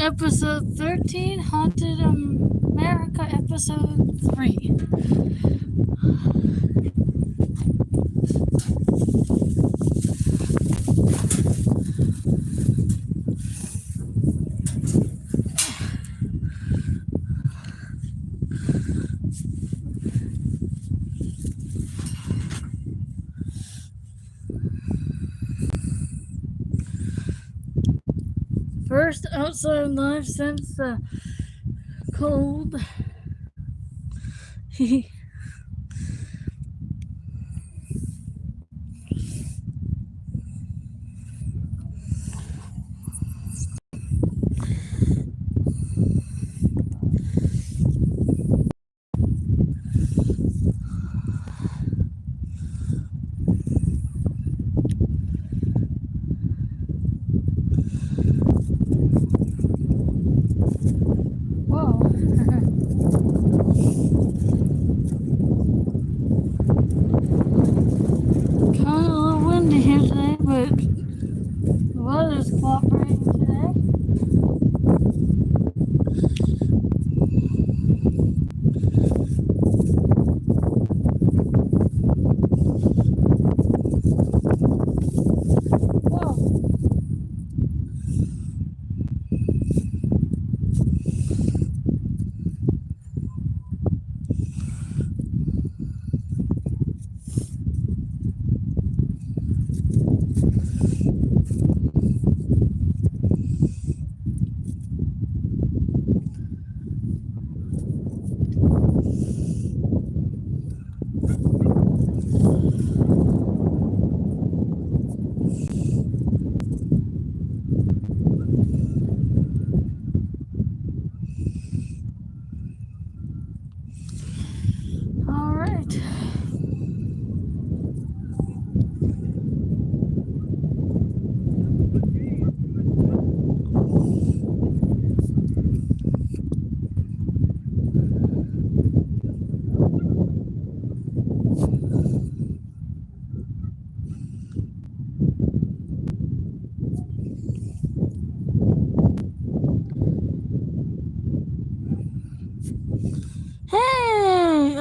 episode 13, Haunted America, episode 3. First outside live since the cold.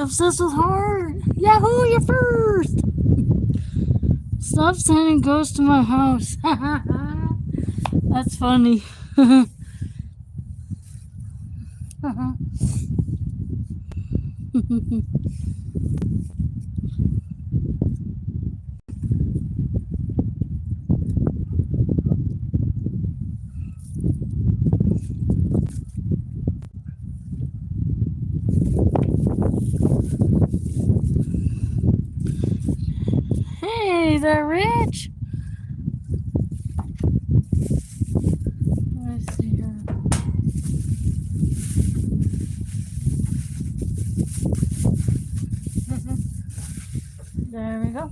Obsessed with horror. Yahoo, you're first. Stop sending ghosts to my house. That's funny. Hey there, Rich. Let's see here. There we go.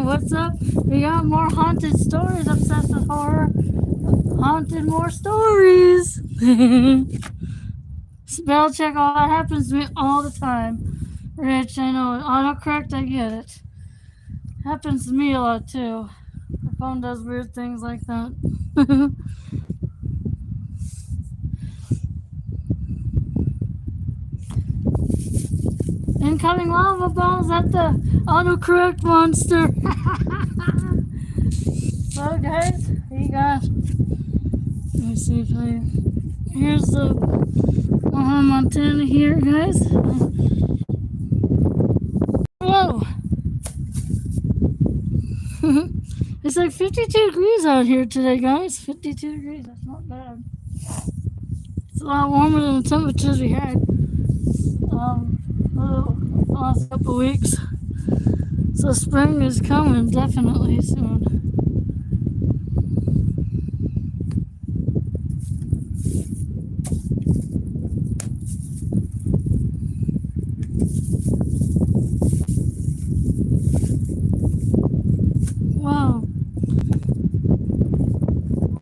What's up? We got more haunted stories. Obsessed with horror. Haunted more stories. Spell check. All that happens to me all the time. Rich, I know. Autocorrect, I get it. Happens to me a lot too. My phone does weird things like that. Incoming lava balls at the autocorrect monster. So guys, we got. Let me see if I. Here's the Montana here, guys. Whoa! It's like 52 degrees out here today, guys. 52 degrees. That's not bad. It's a lot warmer than the temperatures we had. The last couple weeks. So spring is coming definitely soon. Wow.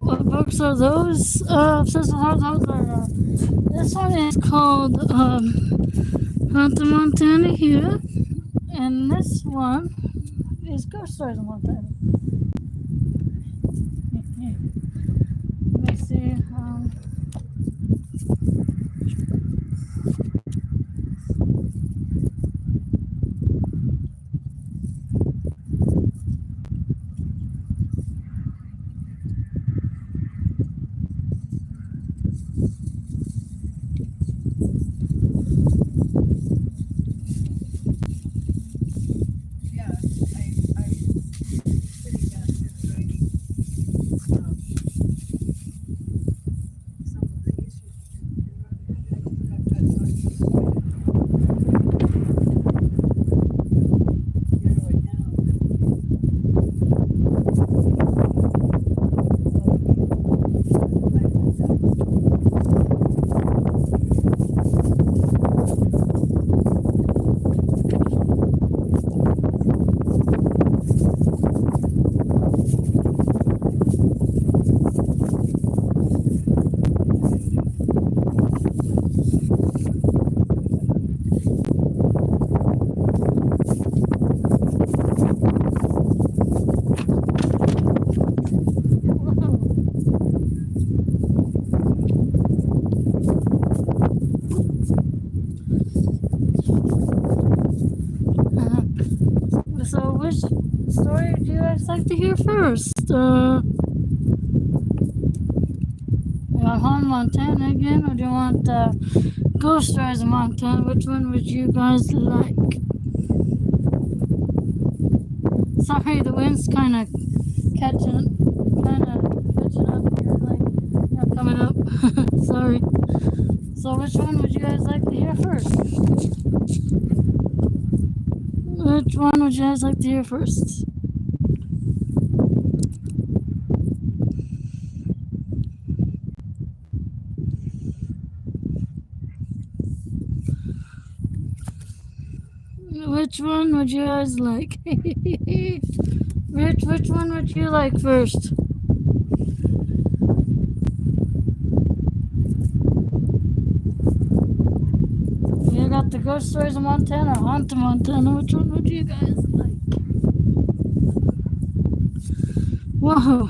What books are those? Sister, those are. This one is called Haunted Montana here, and this one is Ghost Stories of Montana. Let me see. So, which story do you guys like to hear first? You want Haunted Montana again, or do you want Ghost Stories of Montana? Which one would you guys like? Sorry, the wind's kind of catching up here, like, coming up. Sorry. So, which one would you guys like to hear first? Which one would you guys like to hear first? Which one would you guys like? Rich, which one would you like first? You got the Ghost Stories of Montana or Haunted Montana. Which one would you guys like? Whoa.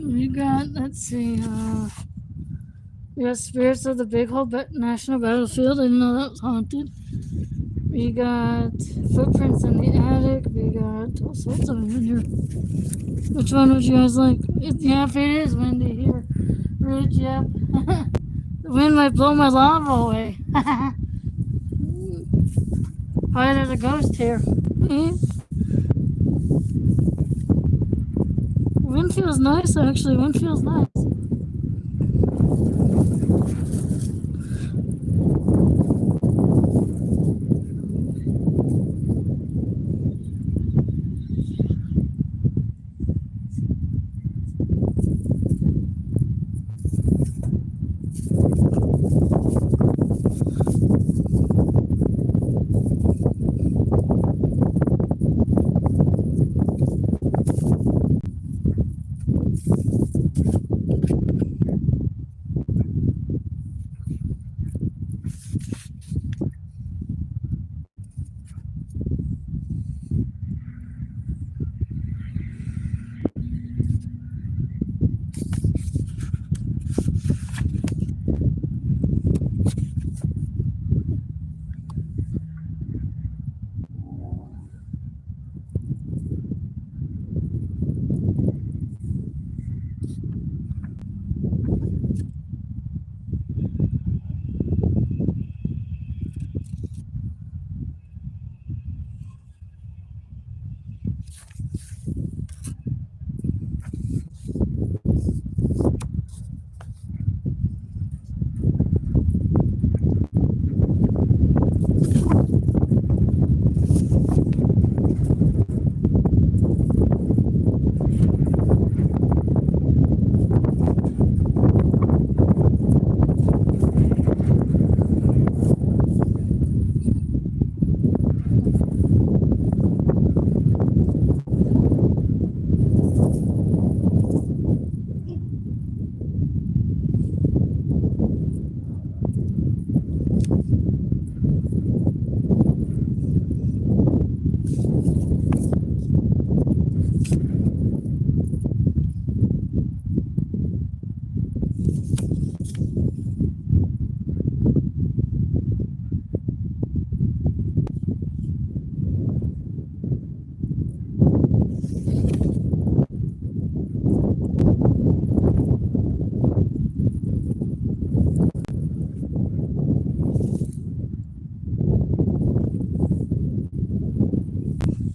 We got, let's see, we got Spirits of the Big Hole National Battlefield. I didn't know that was haunted. We got Footprints in the Attic. We got all sorts of them in here. Which one would you guys like? Yep, it is windy here. Rich, yep. The wind might blow my lava away. Probably there's a ghost here. Wind feels nice, actually. Wind feels nice.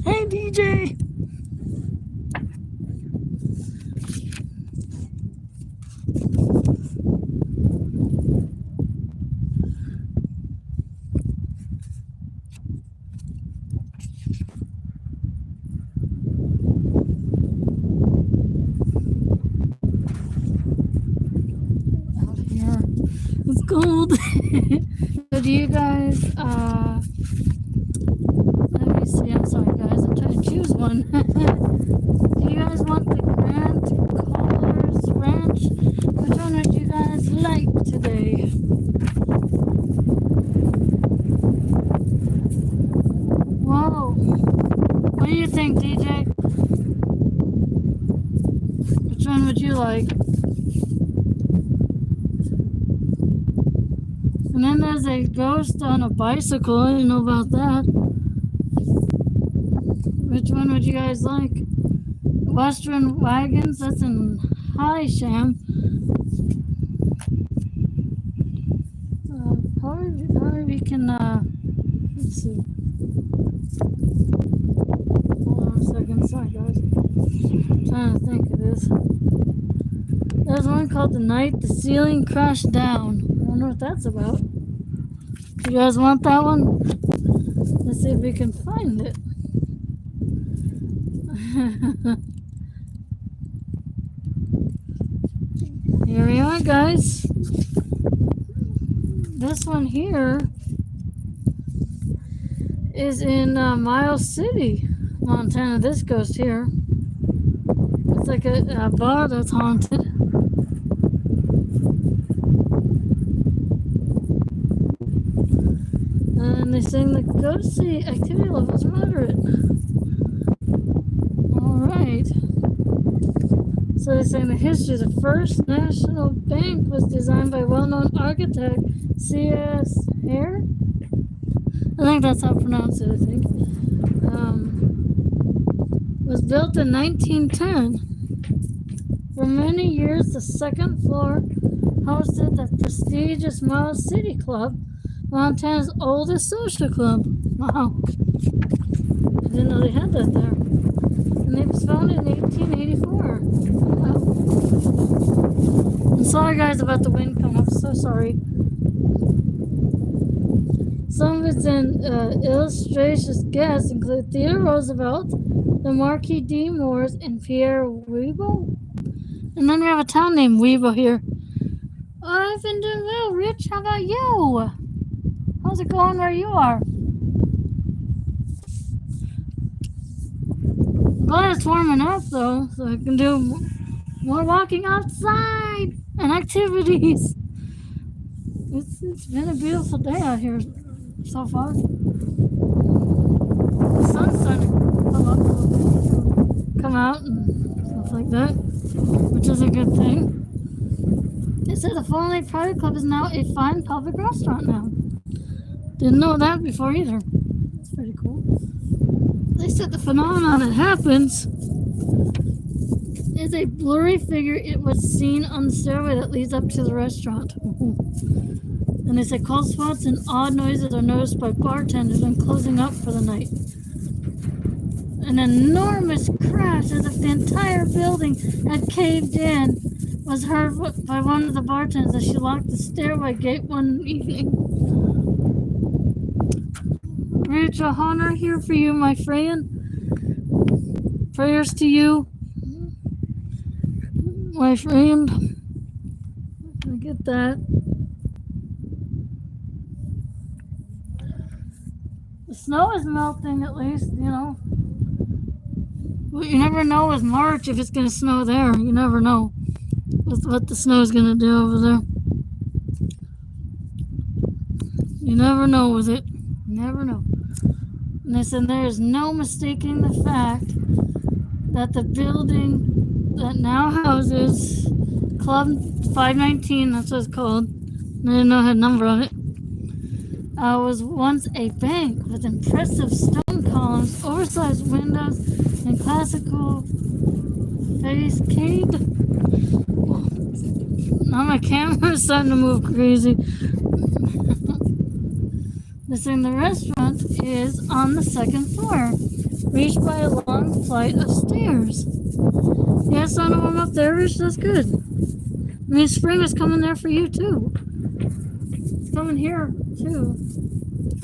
Hey, DJ. Out here. It's cold. So do you guys, let me see, I'm sorry guys, I'm trying to choose one. Do you guys want the Grand Colors Ranch? Which one would you guys like today? Whoa. What do you think, DJ? Which one would you like? And then there's a ghost on a bicycle. I didn't know about that. Which one would you guys like? Western Wagons, that's in Highsham. Probably we can, let's see. Hold on a second, sorry guys. I'm trying to think of this. There's one called The Night the Ceiling Crashed Down. I wonder what that's about. You guys want that one? Let's see if we can find it. Here we are, guys. This one here is in Miles City, Montana. This ghost here. It's like a bar that's haunted. And they saying the ghostly activity level is moderate. Alright. So they're saying the history. The First National Bank was designed by well-known architect C.S. Hare. I think that's how I pronounce it, I think. Was built in 1910. For many years, the second floor hosted the prestigious Miles City Club, Montana's oldest social club. Wow. I didn't know they had that there. And it was founded in 1884. Wow. I'm sorry guys about the wind coming up, so sorry. Some of its illustrious guests include Theodore Roosevelt, the Marquis de Moores, and Pierre Weebo. And then we have a town named Weebo here. Oh, I've been doing well, Rich. How about you? How's it going where you are? Glad it's warming up though, so I can do more walking outside and activities. It's been a beautiful day out here so far. The sun's starting to come out and stuff like that, which is a good thing. They said the Fall Lake Private Club is now a fine public restaurant now. Didn't know that before either. That's pretty cool. They said the phenomenon that happens is a blurry figure. It was seen on the stairway that leads up to the restaurant. And they said cold spots and odd noises are noticed by bartenders when closing up for the night. an enormous crash as if the entire building had caved in was heard by one of the bartenders as she locked the stairway gate one evening. Rachel Honor here for you, my friend. Prayers to you, my friend. I get that. The snow is melting at least, you know. Well, you never know with March if it's going to snow there. You never know with what the snow is going to do over there. You never know with it. You never know. And they said there is no mistaking the fact that the building that now houses Club 519, that's what it's called, I didn't know it had a number on it, was once a bank with impressive stone columns, oversized windows, and classical facade. Now my camera is starting to move crazy. The restaurant is on the second floor, reached by a long flight of stairs. Yeah, I saw no one up there, Rich. That's good. I mean, spring is coming there for you too. It's coming here too,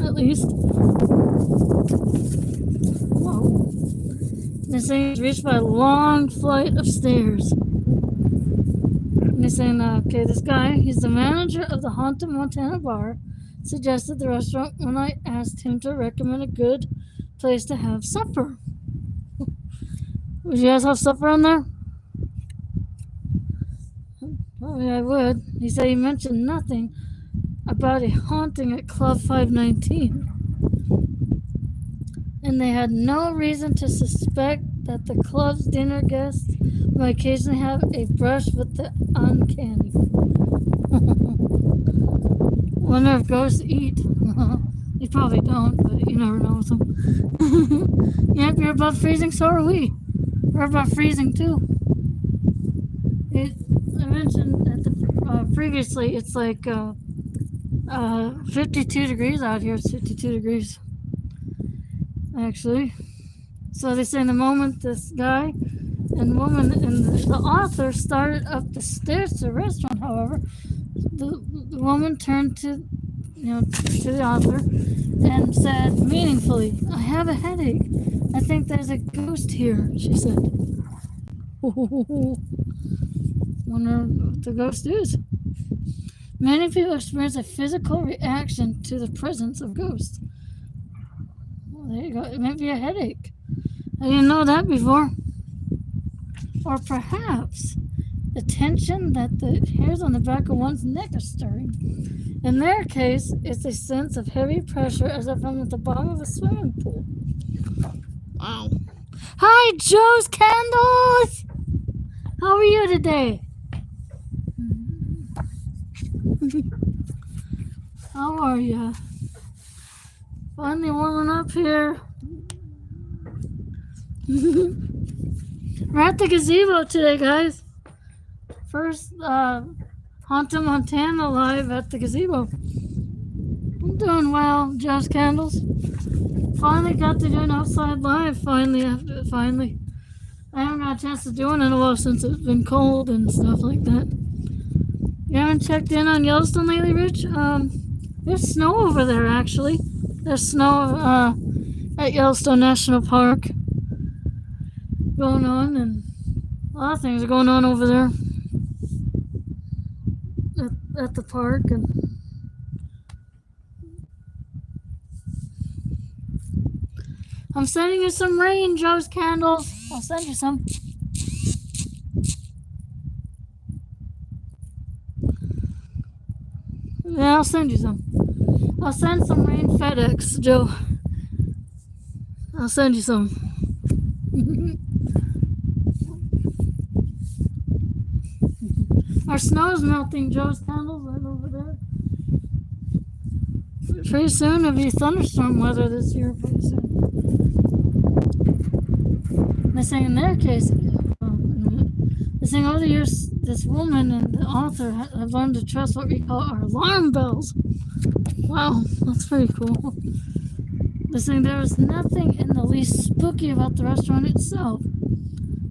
at least. Whoa. This thing is reached by a long flight of stairs. And they're saying, okay, this guy, he's the manager of the Haunted Montana bar, suggested the restaurant when I asked him to recommend a good place to have supper. Would you guys have supper on there? Oh, yeah, I would. He said he mentioned nothing about a haunting at Club 519. And they had no reason to suspect that the club's dinner guests might occasionally have a brush with the uncanny. Wonder if ghosts eat. They probably don't, but you never know with them. Yep, you're above freezing, so are we. We're above freezing too. I mentioned at the, previously it's like 52 degrees out here. It's 52 degrees, actually. So they say in the moment this guy and woman and the author started up the stairs to the restaurant, however, the woman turned to the author and said meaningfully, "I have a headache. I think there's a ghost here," she said. Wonder what the ghost is. Many people experience a physical reaction to the presence of ghosts. Well, there you go. It might be a headache. I didn't know that before. Or perhaps the tension that the hairs on the back of one's neck are stirring. In their case, it's a sense of heavy pressure as if I'm at the bottom of a swimming pool. Wow. Hi, Joe's Candles! How are you today? How are you? Finally warming up here. We're at the gazebo today, guys. First Haunted Montana live at the gazebo. I'm doing well, Joe's Candles. Finally got to do an outside live. Finally. I haven't got a chance to do it in a while since it's been cold and stuff like that. You haven't checked in on Yellowstone lately, Rich? There's snow over there, actually. There's snow at Yellowstone National Park going on, and a lot of things are going on over there at the park. And I'm sending you some rain, Joe's Candles. I'll send you some. Yeah, I'll send you some. I'll send some rain FedEx, Joe. I'll send you some. Our snow's melting, Joe's Candles, right over there. Pretty soon it'll be thunderstorm weather this year, pretty soon. They're saying in their case, they're saying over the years, this woman and the author have learned to trust what we call our alarm bells. Wow, that's pretty cool. Listening, there was nothing in the least spooky about the restaurant itself.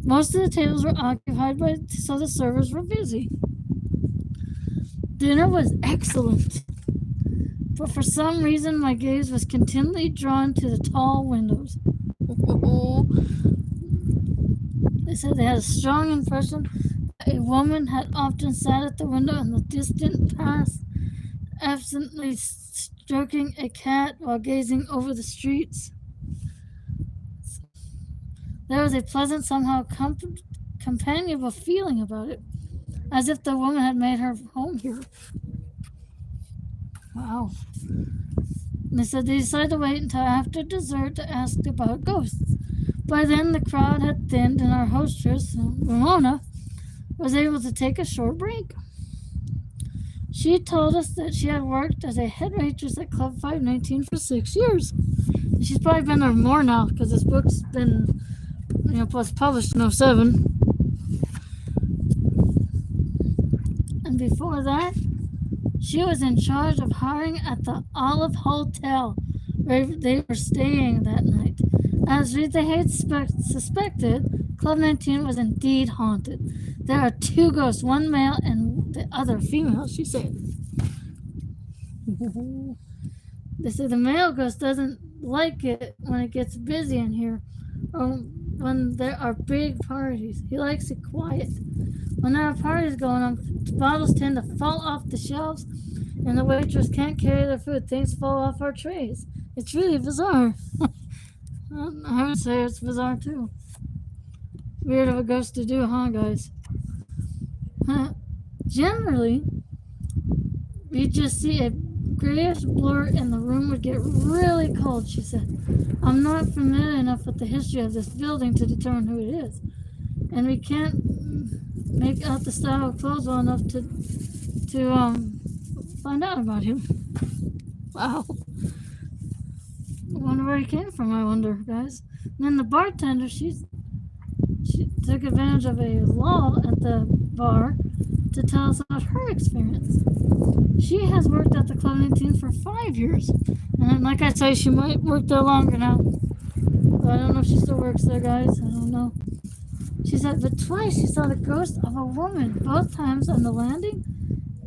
Most of the tables were occupied so the servers were busy. Dinner was excellent, but for some reason my gaze was continually drawn to the tall windows. They said they had a strong impression that a woman had often sat at the window in the distant past, absently stroking a cat while gazing over the streets. There was a pleasant, somehow companionable feeling about it, as if the woman had made her home here. Wow. They said they decided to wait until after dessert to ask about ghosts. By then, the crowd had thinned, and our hostess, Ramona, was able to take a short break. She told us that she had worked as a head waitress at Club 519 for 6 years. She's probably been there more now because this book's been, was published in 2007. And before that, she was in charge of hiring at the Olive Hotel where they were staying that night. As they had suspected, Club 19 was indeed haunted. There are 2 ghosts, one male and the other female, she said. They said the male ghost doesn't like it when it gets busy in here or when there are big parties. He likes it quiet. When there are parties going on, bottles tend to fall off the shelves and the waitress can't carry their food. Things fall off our trays. It's really bizarre. I would say it's bizarre too. Weird of a ghost to do, huh, guys? Generally, you just see a grayish blur and the room would get really cold, she said. I'm not familiar enough with the history of this building to determine who it is. And we can't make out the style of clothes well enough to find out about him. Wow. I wonder where he came from, I wonder, guys. And then the bartender, she took advantage of a lull at the bar to tell us about her experience. She has worked at the Club 19 for 5 years. And like I say, she might work there longer now. But I don't know if she still works there, guys. I don't know. She said, but twice she saw the ghost of a woman, both times on the landing,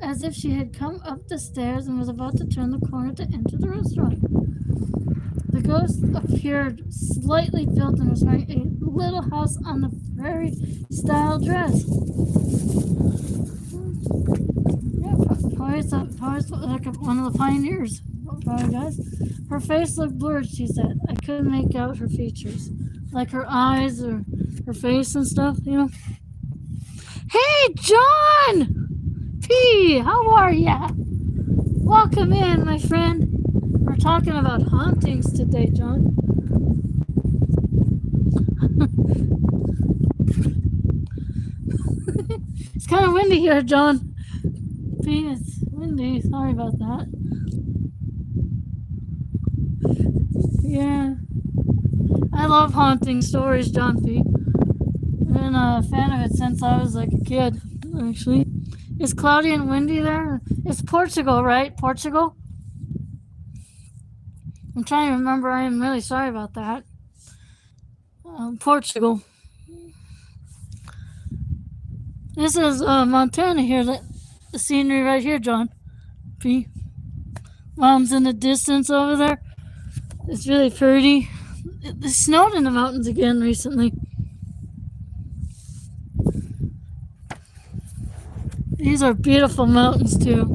as if she had come up the stairs and was about to turn the corner to enter the restaurant. The ghost appeared slightly built and was wearing a little house on the prairie style dress. Yeah, probably like one of the pioneers. Probably, guys. Her face looked blurred, she said. I couldn't make out her features, like her eyes or her face and stuff, Hey, John! P, how are ya? Welcome in, my friend. We're talking about hauntings today, John. It's kind of windy here, John. P, it's windy. Sorry about that. Yeah. I love haunting stories, John P. I've been a fan of it since I was like a kid, actually. It's cloudy and windy there. It's Portugal, right? Portugal? I'm trying to remember. I am really sorry about that. Portugal. This is Montana here. The scenery right here, John P. Mom's in the distance over there. It's really pretty. It snowed in the mountains again recently. These are beautiful mountains too.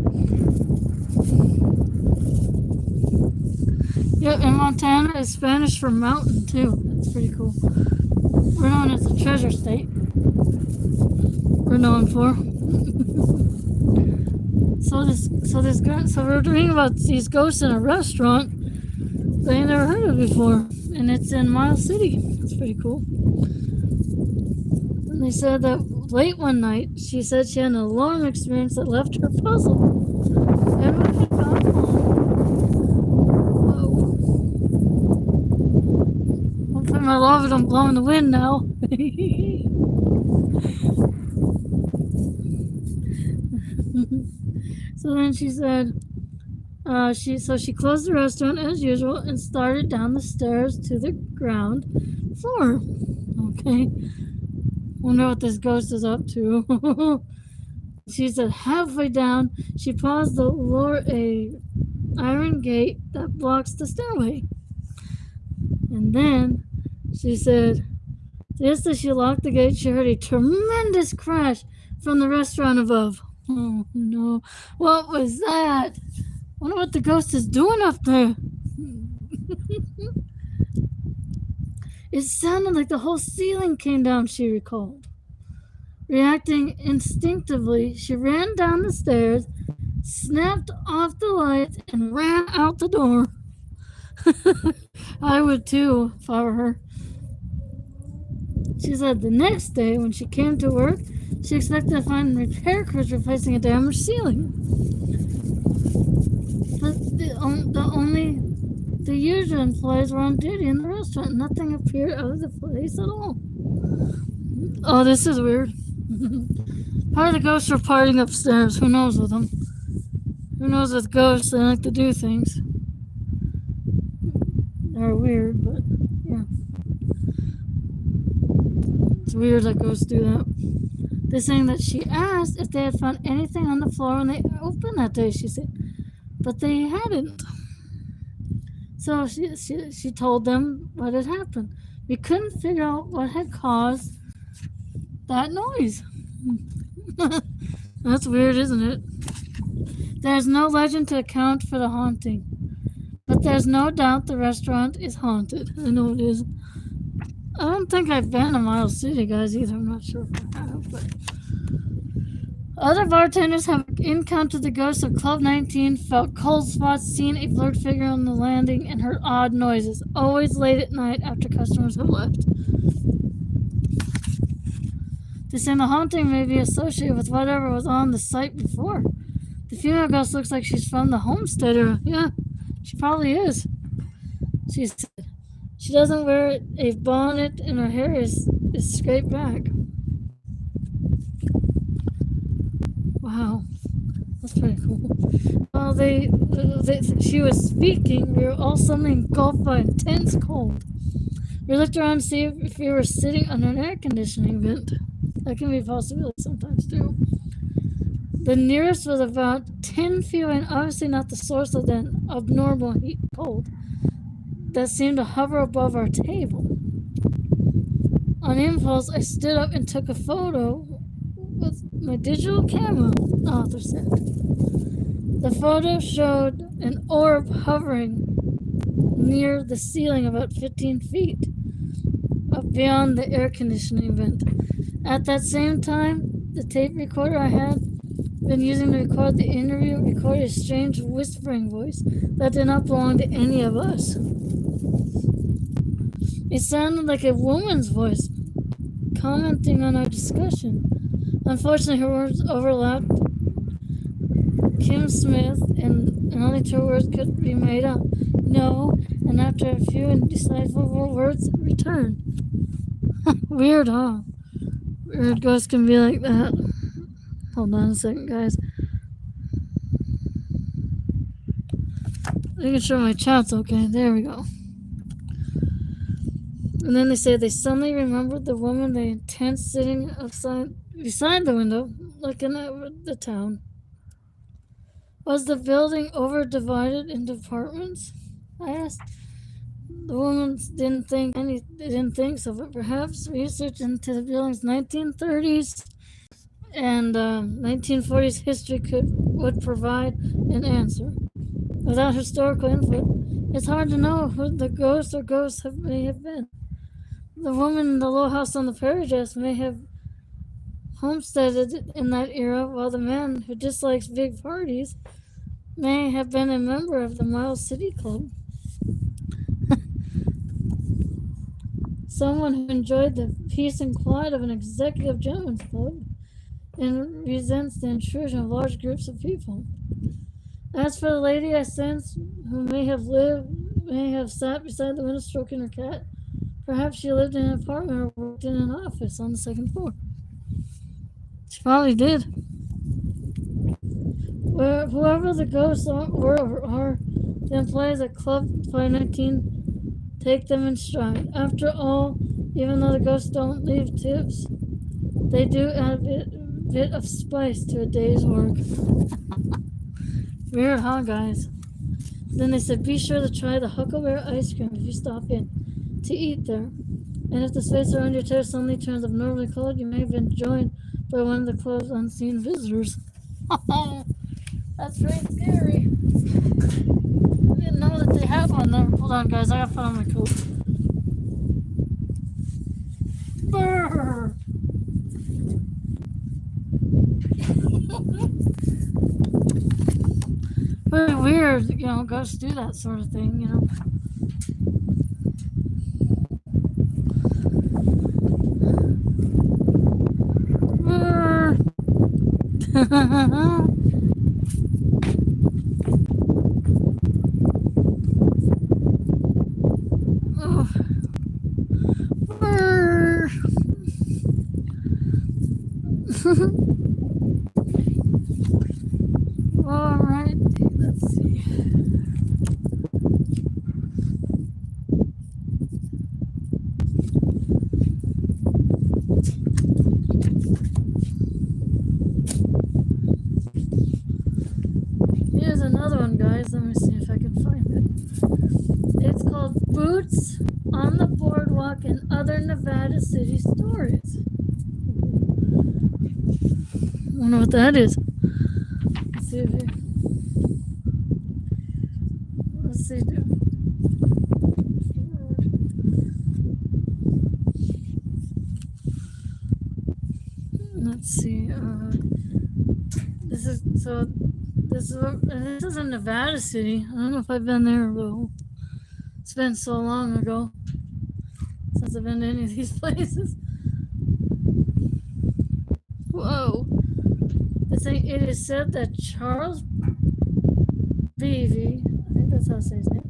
Yep, and Montana is Spanish for mountain too. That's pretty cool. We're known as the treasure state. We're known for. So we're reading about these ghosts in a restaurant that I never heard of before, and it's in Miles City. That's pretty cool. And they said that late one night, she said she had an alarm experience that left her puzzled. And when I got home, hopefully my lava don't blow in the wind now. So then she said, She closed the restaurant as usual and started down the stairs to the ground floor. Okay, wonder what this ghost is up to. She said halfway down, she paused to lower a iron gate that blocks the stairway. And then she said, just as she locked the gate, she heard a tremendous crash from the restaurant above. Oh no, what was that? Wonder what the ghost is doing up there. It sounded like the whole ceiling came down, she recalled. Reacting instinctively, she ran down the stairs, snapped off the lights, and ran out the door. I would too if I were her. She said the next day, when she came to work, she expected to find repair crews replacing a damaged ceiling. But the usual employees were on duty in the restaurant. Nothing appeared out of the place at all. Oh, this is weird. Part of the ghosts are partying upstairs. Who knows with them? Who knows with ghosts? They like to do things. They're weird, but yeah. It's weird that ghosts do that. They're saying that she asked if they had found anything on the floor when they opened that day, she said. But they hadn't. So she told them what had happened. We couldn't figure out what had caused that noise. That's weird, isn't it? There's no legend to account for the haunting. But there's no doubt the restaurant is haunted. I know it is. I don't think I've been to Miles City, guys, either. I'm not sure if I have, but other bartenders have encountered the ghost of Club 19, felt cold spots, seen a blurred figure on the landing, and heard odd noises, always late at night after customers have left. They say the haunting may be associated with whatever was on the site before. The female ghost looks like she's from the Homestead era. Yeah, she probably is. She said she doesn't wear a bonnet and her hair is scraped back. Wow, that's pretty cool. While she was speaking, we were all suddenly engulfed by intense cold. We looked around to see if we were sitting under an air conditioning vent. That can be a possibility sometimes too. The nearest was about 10 feet away, and obviously not the source of that abnormal heat cold that seemed to hover above our table. On impulse, I stood up and took a photo with my digital camera, the author said. The photo showed an orb hovering near the ceiling about 15 feet up beyond the air conditioning vent. At that same time, the tape recorder I had been using to record the interview recorded a strange whispering voice that did not belong to any of us. It sounded like a woman's voice commenting on our discussion. Unfortunately, her words overlapped Kim Smith, and only two words could be made up. No, and after a few indecipherable words, returned. Weird, huh? Weird ghosts can be like that. Hold on a second, guys. Making sure my chat's okay. There we go. And then they say they suddenly remembered the woman they intend sitting beside the window, looking at the town. Was the building overdivided into apartments? I asked. The woman didn't think so, but perhaps research into the building's 1930s and 1940s history would provide an answer. Without historical input, it's hard to know who the ghost or ghosts may have been. The woman in the low house on the prairie dress may have homesteaded in that era, while the man who dislikes big parties may have been a member of the Miles City Club. Someone who enjoyed the peace and quiet of an executive gentleman's club and resents the intrusion of large groups of people. As for the lady I sensed, who may have sat beside the window stroking her cat, perhaps she lived in an apartment or worked in an office on the second floor. She probably did. Where whoever the ghosts are, the employees at Club 519 take them in stride. After all, even though the ghosts don't leave tips, they do add a bit of spice to a day's work. Weird, huh, guys? Then they said, be sure to try the Huckleberry ice cream if you stop in to eat there. And if the space around your chair suddenly turns abnormally cold, you may have been joined by one of the club's unseen visitors. That's very scary. I didn't know that they had one there. Hold on, guys. I gotta put on my coat. Brr. Very weird, ghosts do that sort of thing. Brr. Oh. Brr. Alright, let's see. Here's another one, guys. Let me see if I can find it. It's called Boots on the Boardwalk and Other Nevada City Stories. I wonder what that is. Let's see if it, let's see. Let's see. This is in Nevada City. I don't know if I've been there though. It's been so long ago since I've been to any of these places. Whoa. It is said that Charles Beebe, I think that's how I say his name,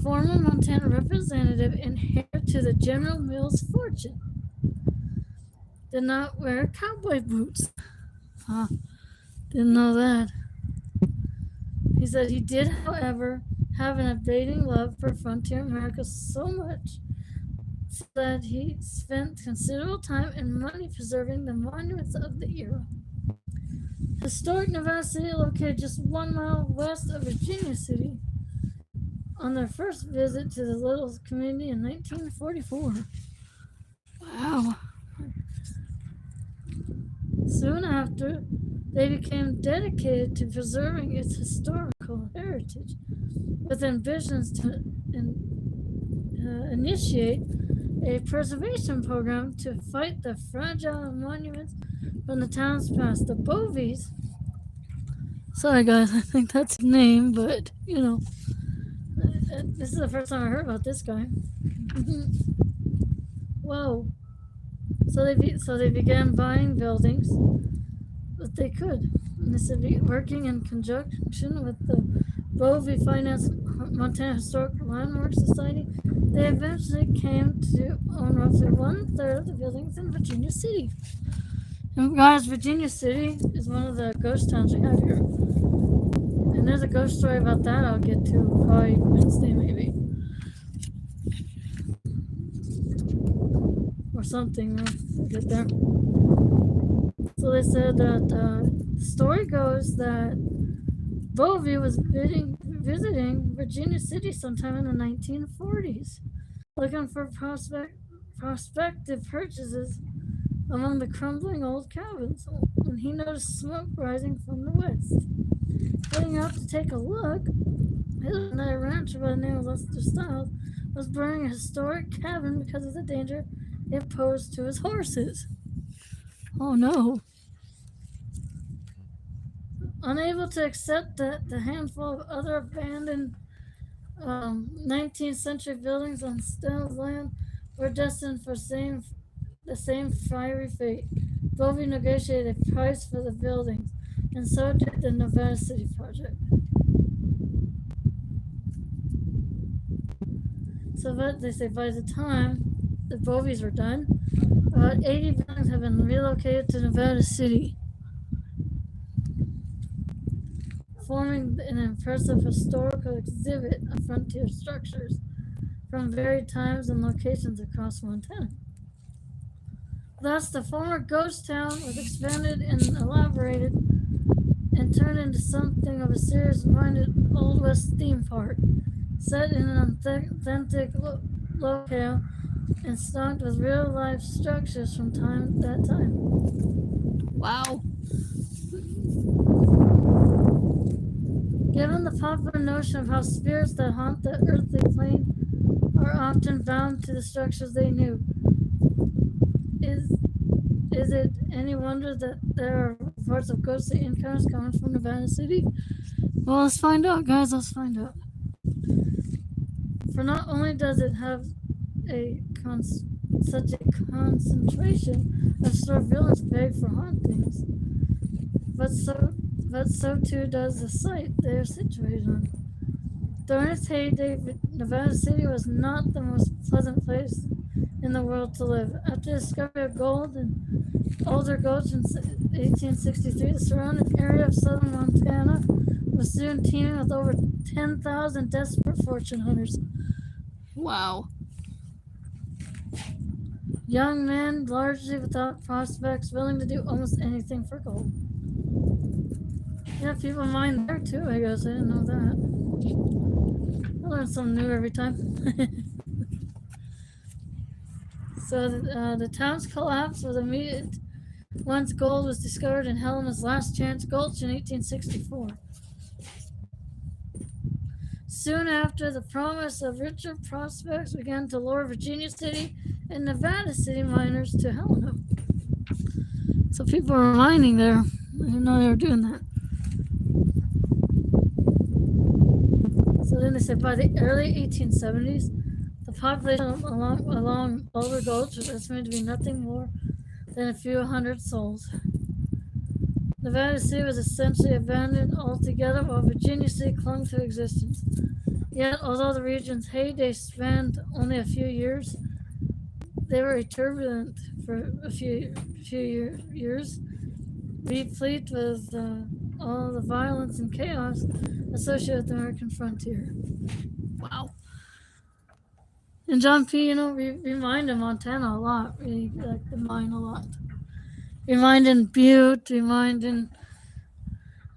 former Montana representative and heir to the General Mills fortune, did not wear cowboy boots. Huh. Didn't know that. He said he did, however, have an abating love for frontier America so much so that he spent considerable time and money preserving the monuments of the era. Historic Nevada City, located just 1 mile west of Virginia City, on their first visit to the little community in 1944. Wow. Soon after, they became dedicated to preserving its historical heritage, with ambitions to initiate a preservation program to fight the fragile monuments from the town's past. The Bovies. Sorry, guys, I think that's his name, but this is the first time I heard about this guy. Whoa. So they began buying buildings that they could. And this would be working in conjunction with the Bovie Finance Montana Historic Landmark Society. They eventually came to own roughly 1/3 of the buildings in Virginia City. And guys, Virginia City is one of the ghost towns we have here. And there's a ghost story about that I'll get to probably Wednesday maybe. Or something, we'll get there. So they said that the story goes that Bovie was visiting Virginia City sometime in the 1940s, looking for prospective purchases among the crumbling old cabins, when he noticed smoke rising from the west. Heading out to take a look, a rancher by the name of Lester Stiles was burning a historic cabin because of the danger it posed to his horses. Oh no. Unable to accept that the handful of other abandoned 19th century buildings on Stiles' land were destined for the same fiery fate, Bovie negotiated a price for the buildings, and so did the Nevada City project. So they say by the time the Bovies were done, about 80 buildings have been relocated to Nevada City. forming an impressive historical exhibit of frontier structures from varied times and locations across Montana. Thus, the former ghost town was expanded and elaborated and turned into something of a serious-minded Old West theme park, set in an authentic locale and stocked with real-life structures from that time. Wow. Given the popular notion of how spirits that haunt the earthly plane are often bound to the structures they knew, is it any wonder that there are reports of ghostly encounters coming from Nevada City? Well, let's find out, guys. Let's find out. For not only does it have such a concentration of store villains pegged for hauntings, but so too does the site they are situated on. During its heyday, Nevada City was not the most pleasant place in the world to live. After the discovery of gold and older gulch in 1863, the surrounding area of southern Montana was soon teeming with over 10,000 desperate fortune hunters. Wow. Young men, largely without prospects, willing to do almost anything for gold. Yeah, people mine there too, I guess. I didn't know that. I learn something new every time. So the town's collapse was immediate once gold was discovered in Helena's Last Chance Gulch in 1864. Soon after, the promise of richer prospects began to lure Virginia City and Nevada City miners to Helena. So people were mining there. I didn't know they were doing that. So then they said by the early 1870s, the population along Boulder Gulch was estimated to be nothing more than a few hundred souls. Nevada City was essentially abandoned altogether while Virginia City clung to existence. Yet, although the region's heyday spanned only a few years, they were turbulent for a few years, replete with all the violence and chaos associated with the American frontier. Wow. And John P., we mined in Montana a lot. We like to mine a lot. We mined in Butte, we mined in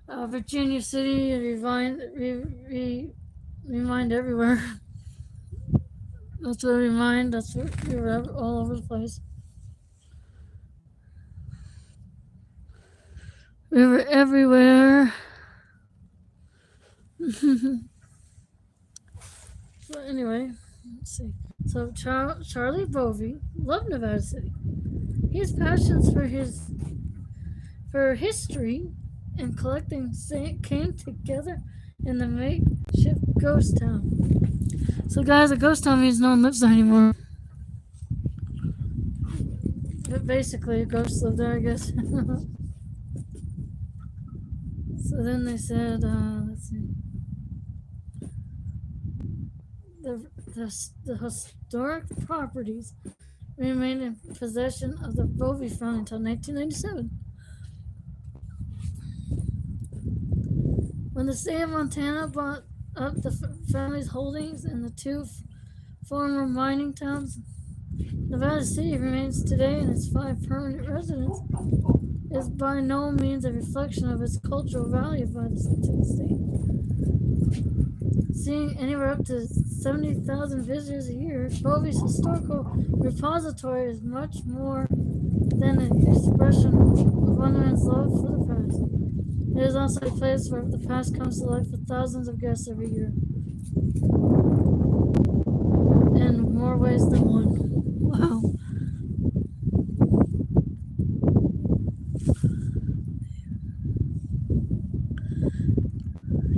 Virginia City, we mined everywhere. That's where we mined, that's where we were all over the place. We were everywhere. So anyway, let's see. So Charlie Bovey loved Nevada City. His passions for history and collecting came together in the makeshift ghost town. So guys, a ghost town means no one lives there anymore. But basically, a ghost lived there, I guess. So then they said, let's see. The historic properties remained in possession of the Bovey family until 1997. When the state of Montana bought up the family's holdings in the two former mining towns, Nevada City remains today, and its 5 permanent residents is by no means a reflection of its cultural value to the state. Seeing anywhere up to 70,000 visitors a year, Bovey's historical repository is much more than an expression of one man's love for the past. It is also a place where the past comes to life for thousands of guests every year. In more ways than one. Wow.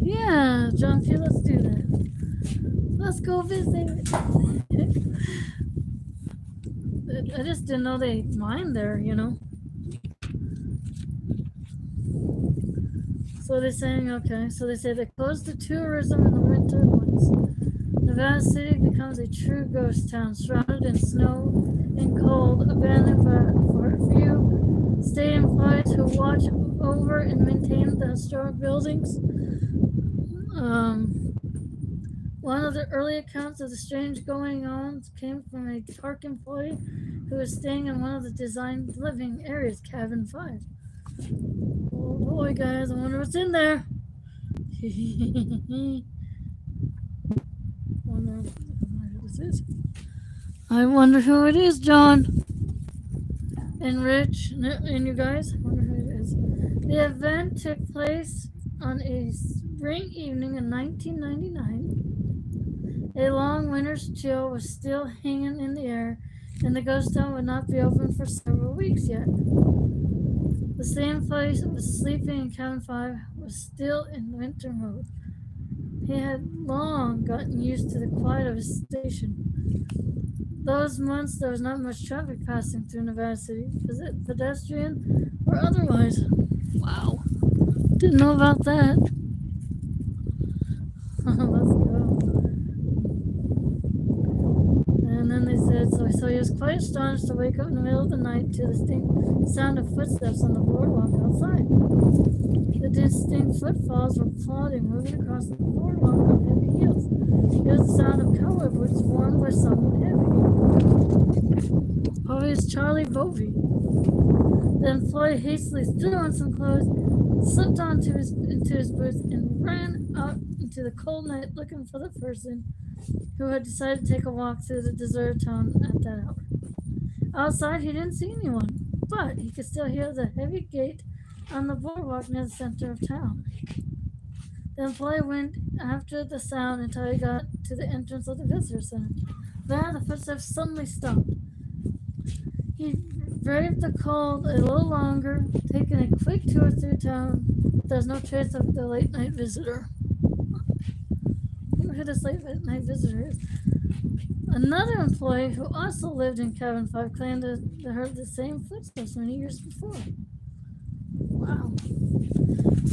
Yeah, John P., let's do that. Let's go visit. I just didn't know they mined there, So they're saying, okay, so they say they close to tourism in the winter months. Nevada City becomes a true ghost town, shrouded in snow and cold, abandoned for a few state employees who watch over and maintain the historic buildings. One of the early accounts of the strange going-ons came from a park employee who was staying in one of the designed living areas, cabin 5. Oh boy, guys, I wonder what's in there. wonder who this is. I wonder who it is, John. And Rich, and you guys, I wonder who it is. The event took place on a spring evening in 1999. A long winter's chill was still hanging in the air, and the ghost town would not be open for several weeks yet. The same place that was sleeping in cabin 5 was still in winter mode. He had long gotten used to the quiet of his station. Those months there was not much traffic passing through Nevada City, pedestrian or otherwise. Wow. Didn't know about that. Let's go. And then they said, so he was quite astonished to wake up in the middle of the night to the distinct sound of footsteps on the boardwalk outside. The distinct footfalls were plodding, moving across the boardwalk on heavy heels. It was the sound of cowboy boots worn by someone heavy. Probably it's Charlie Bovey. The employee hastily threw on some clothes, slipped into his boots, and ran out into the cold night looking for the person who had decided to take a walk through the deserted town at that hour. Outside, he didn't see anyone, but he could still hear the heavy gate on the boardwalk near the center of town. The employee went after the sound until he got to the entrance of the visitor center. There, the footsteps suddenly stopped. He braved the cold a little longer, taking a quick tour through town. There's no trace of the late night visitor. I wonder who this late night visitor is. Another employee who also lived in cabin 5 claimed to heard the same footsteps many years before. Wow.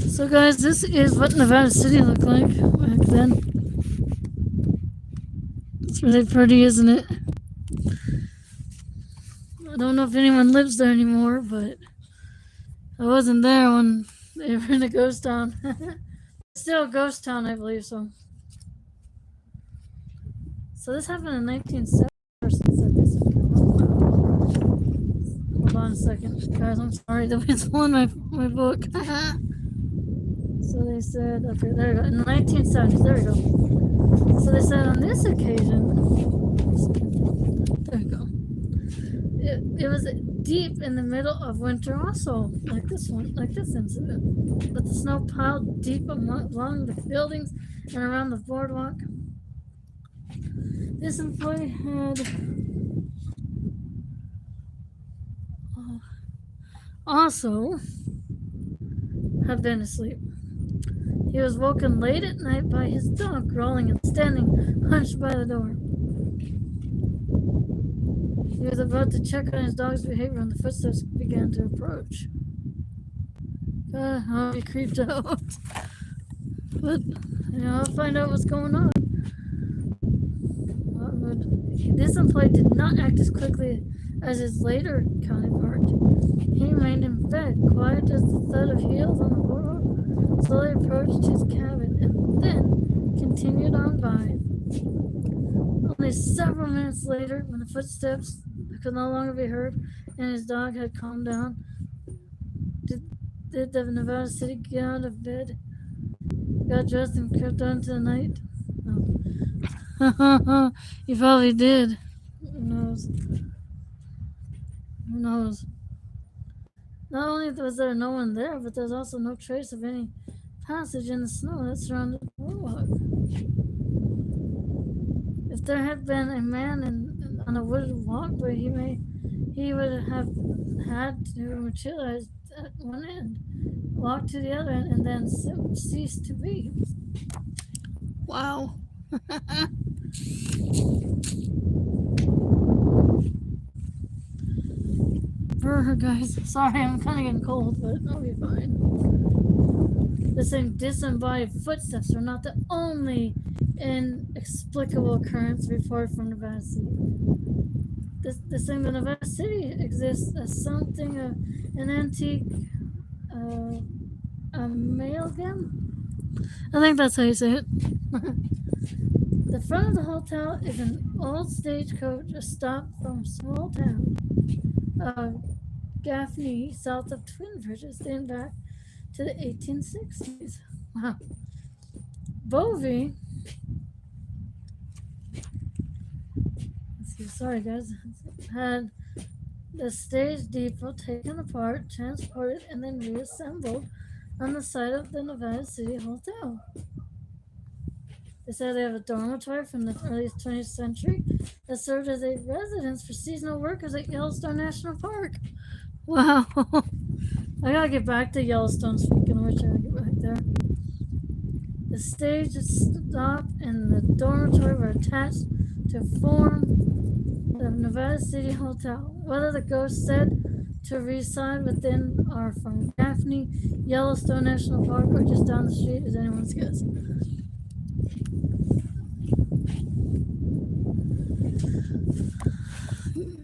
So guys, this is what Nevada City looked like back then. It's really pretty, isn't it? I don't know if anyone lives there anymore, but I wasn't there when they were in a ghost town. It's still a ghost town, I believe so. So this happened in 1970. Person said this. Hold on a second, guys. I'm sorry. The wind's blowing my book. So they said, okay, there we go. In the 1970s, there we go. So they said on this occasion, there we go. It was deep in the middle of winter, also like this incident. But the snow piled deep along the buildings and around the boardwalk. This employee also had been asleep. He was woken late at night by his dog growling and standing hunched by the door. He was about to check on his dog's behavior when the footsteps began to approach. I'll be creeped out. But, I'll find out what's going on. This employee did not act as quickly as his later counterpart. He remained in bed, quiet as the thud of heels on the boardwalk, slowly approached his cabin, and then continued on by. Only several minutes later, when the footsteps could no longer be heard and his dog had calmed down, did the Nevada City get out of bed, got dressed, and crept on to the night? No. He probably did. Who knows? Who knows? Not only was there no one there, but there's also no trace of any passage in the snow that surrounded the boardwalk. If there had been a man on a wooded walkway, he would have had to materialize at one end, walk to the other end, and then cease to be. Wow. Brr, guys. Sorry, I'm kind of getting cold, but I'll be fine. The same disembodied footsteps are not the only inexplicable occurrence reported from Nevada City. The same in Nevada City exists as something of an antique amalgam I think that's how you say it. The front of the hotel is an old stagecoach, a stop from a small town of Gaffney, south of Twin Bridges, dating back to the 1860s. Wow. Bovey, sorry guys, had the stage depot taken apart, transported, and then reassembled on the site of the Nevada City Hotel. They said they have a dormitory from the early 20th century that served as a residence for seasonal workers at Yellowstone National Park. Wow. I gotta get back to Yellowstone, speaking of which, I gotta get back there. The stage stop and the dormitory were attached to form the Nevada City Hotel. Whether the ghost said to reside within or from Gaffney, Yellowstone National Park, or just down the street is anyone's guess.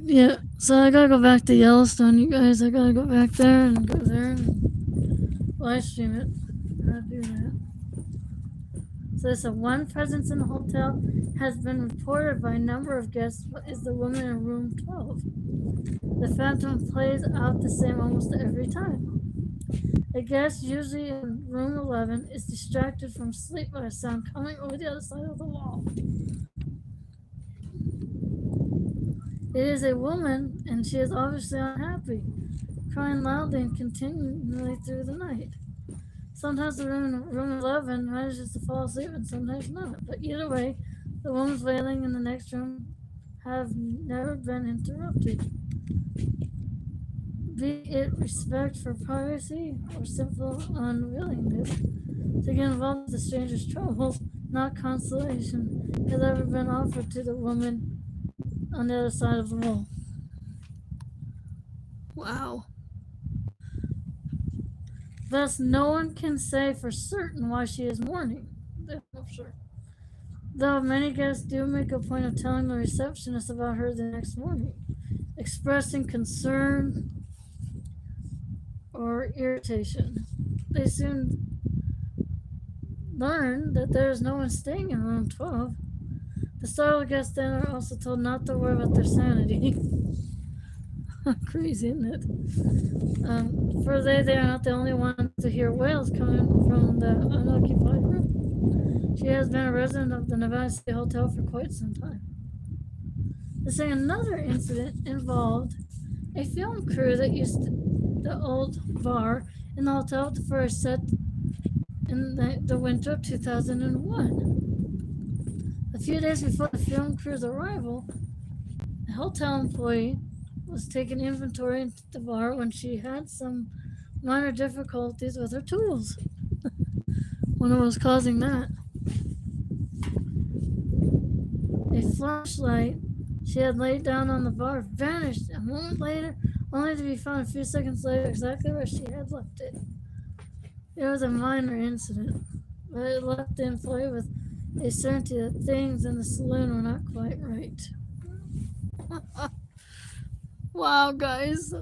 Yeah, so I gotta go back to Yellowstone, you guys. I gotta go back there and go there and live stream it. I'll do that. So there's one presence in the hotel has been reported by a number of guests is the woman in room 12. The phantom plays out the same almost every time. A guest, usually in room 11, is distracted from sleep by a sound coming over the other side of the wall. It is a woman, and she is obviously unhappy, crying loudly and continually through the night. Sometimes the room in room 11 manages to fall asleep and sometimes not. But either way, the woman's wailing in the next room have never been interrupted. Be it respect for privacy or simple unwillingness to get involved with the stranger's troubles, not consolation has ever been offered to the woman on the other side of the wall. Wow. Thus, no one can say for certain why she is mourning. They're not sure. Though many guests do make a point of telling the receptionist about her the next morning, expressing concern or irritation. They soon learn that there is no one staying in room 12. The startled guests then are also told not to worry about their sanity. Crazy, isn't it? For they are not the only ones to hear wails coming from the unoccupied room. She has been a resident of the Nevada City Hotel for quite some time. They say another incident involved a film crew that used the old bar in the hotel for a set in the winter of 2001. A few days before the film crew's arrival, a hotel employee was taking inventory into the bar when she had some minor difficulties with her tools. Wonder what was causing that. A flashlight she had laid down on the bar vanished a moment later, only to be found a few seconds later exactly where she had left it. It was a minor incident, but it left the employee with a certainty that things in the saloon were not quite right. Wow, guys.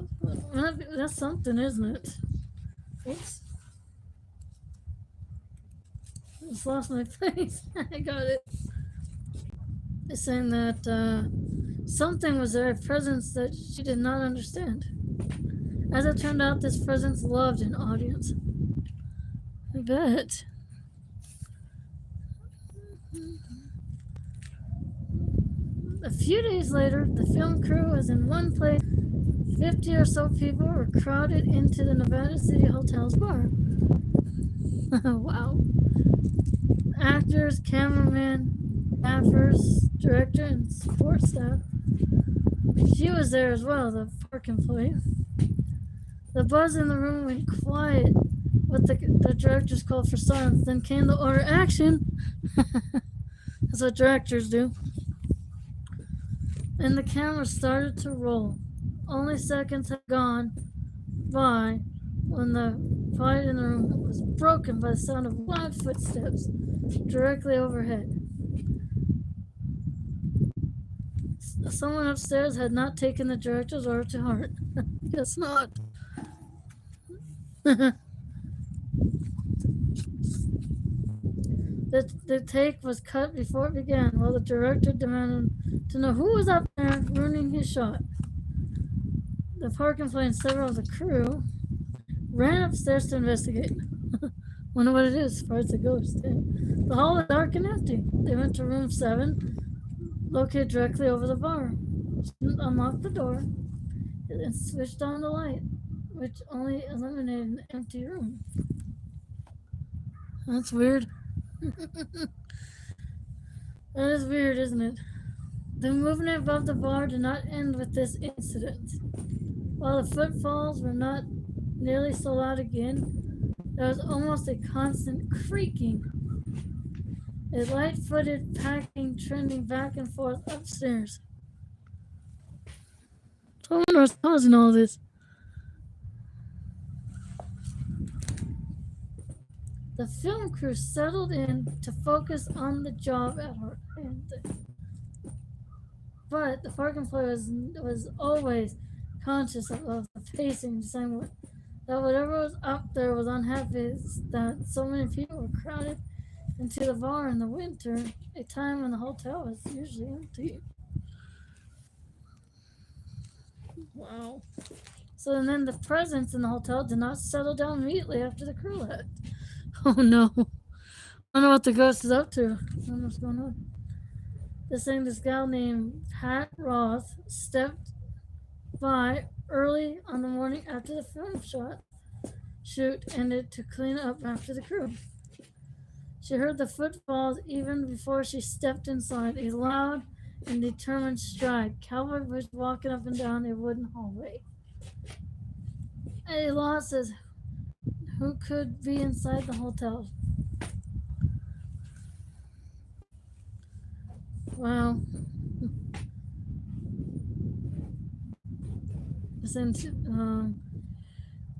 That's something, isn't it? Oops. I just lost my place. I got it. It's saying that something was there, a presence that she did not understand. As it turned out, this presence loved an audience. I bet. A few days later, the film crew was in one place. 50 or so people were crowded into the Nevada City Hotel's bar. Wow. Actors, cameramen, staffers, director, and support staff. She was there as well, the park employee. The buzz in the room went quiet, but the directors called for silence. Then came the order, action! That's what directors do. And the camera started to roll. Only seconds had gone by when the quiet in the room was broken by the sound of loud footsteps directly overhead. Someone upstairs had not taken the director's order to heart. Guess not. The take was cut before it began, while the director demanded to know who was up there ruining his shot. The park employee and several of the crew ran upstairs to investigate. Wonder what it is. Probably it's a ghost. The hall was dark and empty. They went to room 7, located directly over the bar. She unlocked the door and switched on the light, which only illuminated an empty room. That's weird. That is weird, isn't it? The movement above the bar did not end with this incident. While the footfalls were not nearly so loud again, there was almost a constant creaking. A light-footed packing trending back and forth upstairs. I wonder what's causing all this. The film crew settled in to focus on the job at hand. But the park employee was always conscious of the pacing, saying that whatever was up there was unhappy that so many people were crowded into the bar in the winter, a time when the hotel was usually empty. Wow. So and then the presence in the hotel did not settle down immediately after the crew left. Oh no. I don't know what the ghost is up to. I don't know what's going on. This gal named Pat Roth stepped by early on the morning after the film shoot ended to clean up after the crew. She heard the footfalls even before she stepped inside, a loud and determined stride. Cowboy was walking up and down a wooden hallway. A law says, who could be inside the hotel? Wow.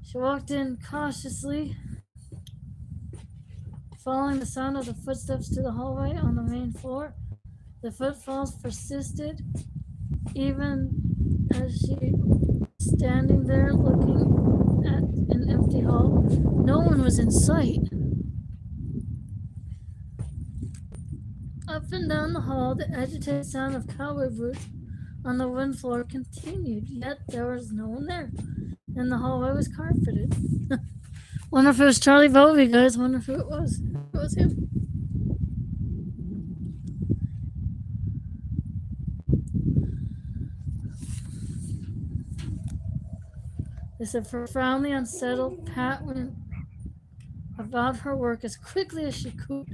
She walked in cautiously, following the sound of the footsteps to the hallway on the main floor. The footfalls persisted, even as she was standing there looking at an empty hall. No one was in sight. Up and down the hall, the agitated sound of cowboy boots on the wooden floor continued, yet there was no one there, and the hallway was carpeted. Wonder if it was Charlie Bovey, guys. Wonder who it was. It was him. They said, profoundly unsettled, Pat went about her work as quickly as she could,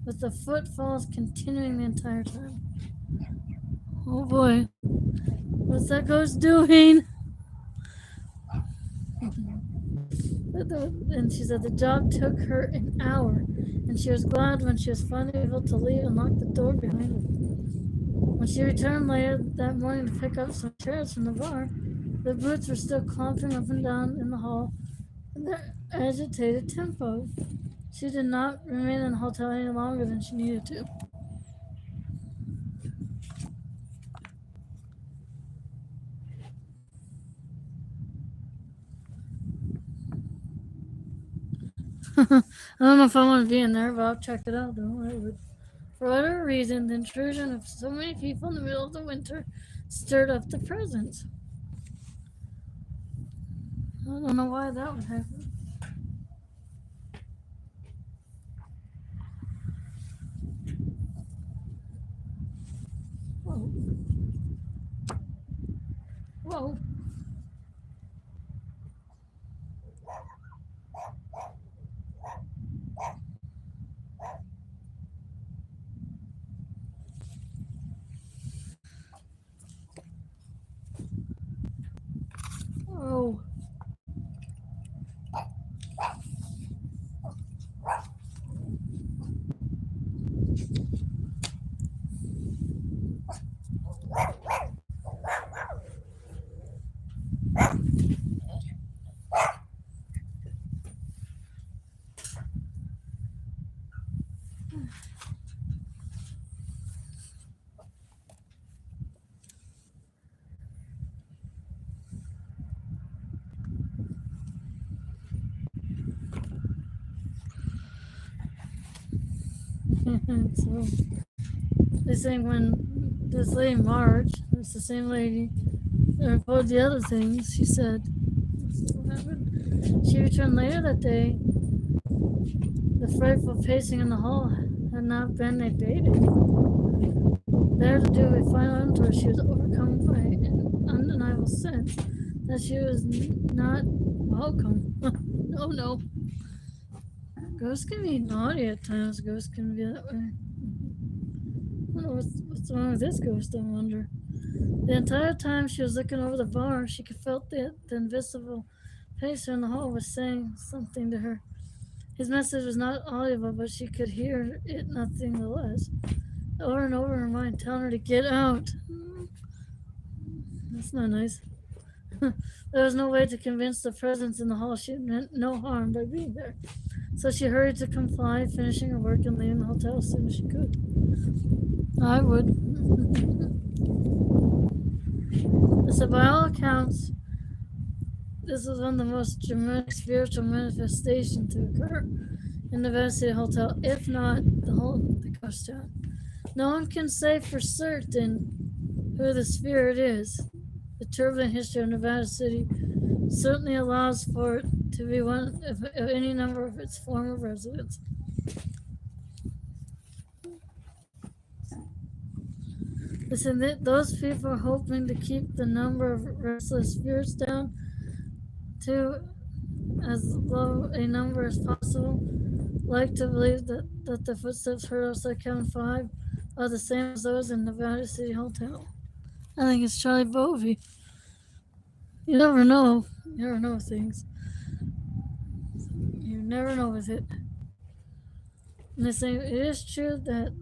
with the footfalls continuing the entire time. Oh boy. What's that ghost doing? And she said the job took her an hour, and she was glad when she was finally able to leave and lock the door behind her. When she returned later that morning to pick up some chairs from the bar, the boots were still clomping up and down in the hall in their agitated tempo. She did not remain in the hotel any longer than she needed to. I don't know if I want to be in there, but I'll check it out though. I would. For whatever reason, the intrusion of so many people in the middle of the winter stirred up the presence. I don't know why that would happen. Whoa. Whoa. Oh. And so they say when this lady Marge, it's the same lady that reported the other things, she said what happened. She returned later that day. The frightful pacing in the hall had not been abated. There to do a final inventory, she was overcome by an undeniable sense that she was not welcome. Oh no. Ghosts can be naughty at times. Ghosts can be that way. I don't know what's wrong with this ghost, I wonder. The entire time she was looking over the bar, she could felt the invisible pacer in the hall was saying something to her. His message was not audible, but she could hear it nonetheless. Over and over in her mind, telling her to get out. That's not nice. There was no way to convince the presence in the hall she meant no harm by being there. So she hurried to comply, finishing her work and leaving the hotel as soon as she could. I would. So by all accounts, this was one of the most dramatic spiritual manifestations to occur in the Nevada City Hotel, if not the ghost town. No one can say for certain who the spirit is. The turbulent history of Nevada City certainly allows for it to be one of any number of its former residents. Listen, those people are hoping to keep the number of restless spirits down to as low a number as possible. Like to believe that the footsteps heard outside cabin 5 are the same as those in Nevada City Hotel. I think it's Charlie Bovey. You never know. You never know things. You never know with it. And they say it is true that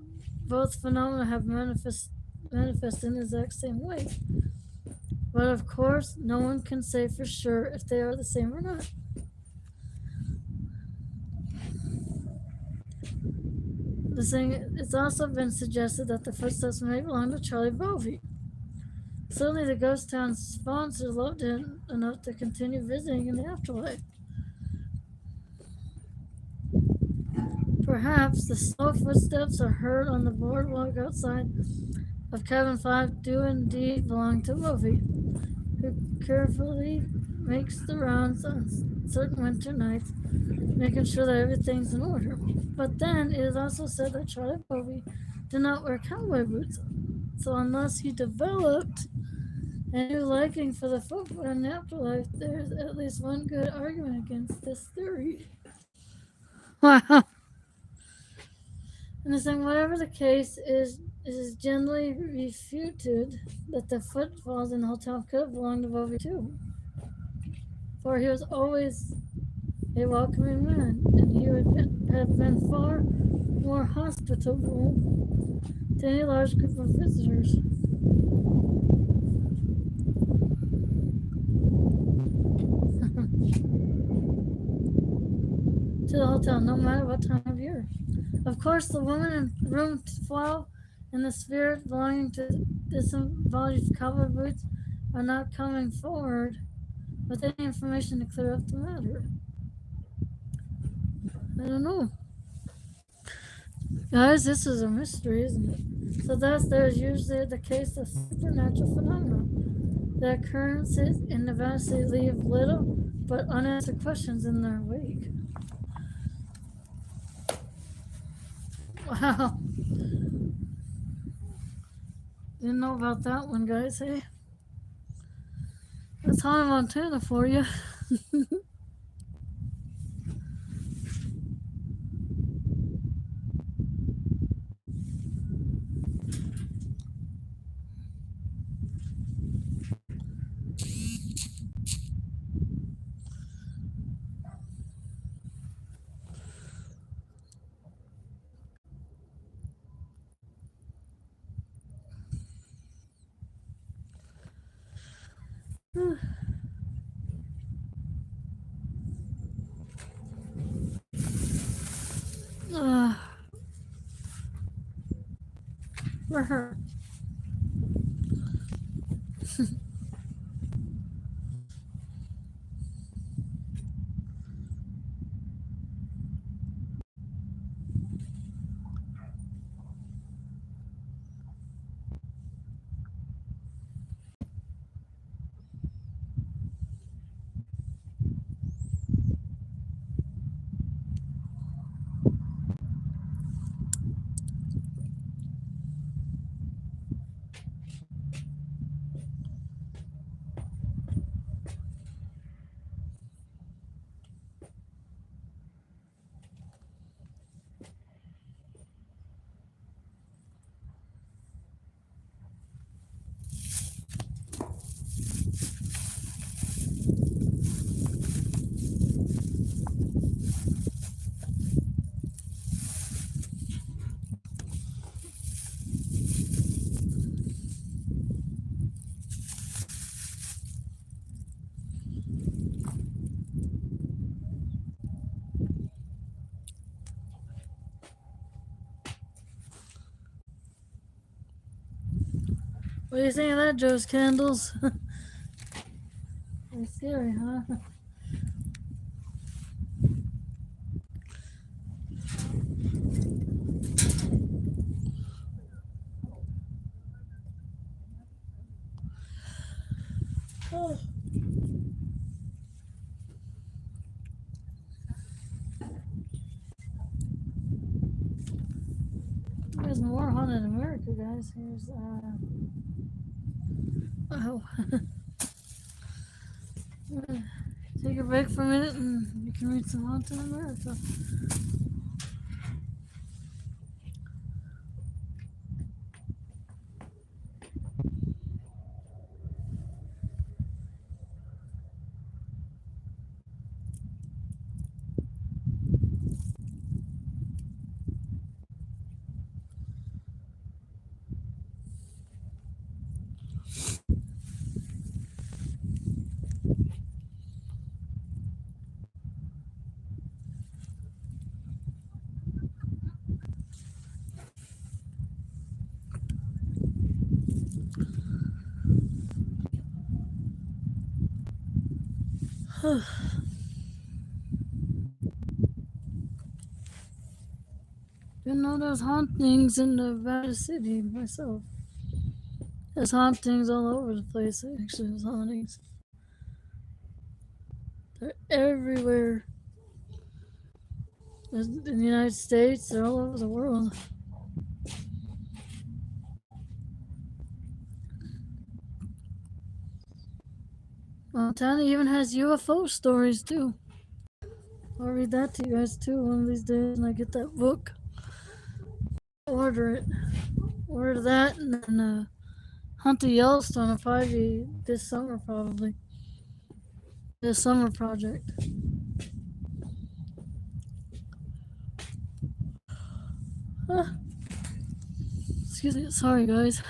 both phenomena have manifest in the exact same way. But of course, no one can say for sure if they are the same or not. It's also been suggested that the footsteps may belong to Charlie Bovey. Certainly, the ghost town sponsors loved him enough to continue visiting in the afterlife. Perhaps the slow footsteps are heard on the boardwalk outside of cabin 5 do indeed belong to Bovey, who carefully makes the rounds on certain winter nights, making sure that everything's in order. But then it is also said that Charlie Bovey did not wear cowboy boots, so unless he developed a new liking for the footwear in the afterlife, there's at least one good argument against this theory. Wow. And the thing, whatever the case is, it is generally refuted that the footfalls in the hotel could have belonged to Bovey too. For he was always a welcoming man, and he would have been far more hospitable to any large group of visitors. To the hotel, no matter what time of year. Of course, the woman in room 12 and the spirit belonging to disembodied cowboy boots are not coming forward with any information to clear up the matter. I don't know. Guys, this is a mystery, isn't it? So thus there is usually the case of supernatural phenomena. The occurrences in Nevada City leave little but unanswered questions in their wake. Wow. Didn't know about that one, guys, hey? That's Hannah Montana for you. For her. What do you think of that, Joe's candles? They're scary, huh? Oh. There's more haunted America, guys. Here's oh. Take a break for a minute and you can read some haunted America. Didn't know there's hauntings in Nevada City myself. There's hauntings all over the place. Actually, there's hauntings. They're everywhere. There's in the United States, they're all over the world. Montana even has UFO stories too. I'll read that to you guys too one of these days when I get that book. Order it. Order that and then hunt the Yellowstone will probably be this summer probably. This summer project. Excuse me, sorry guys.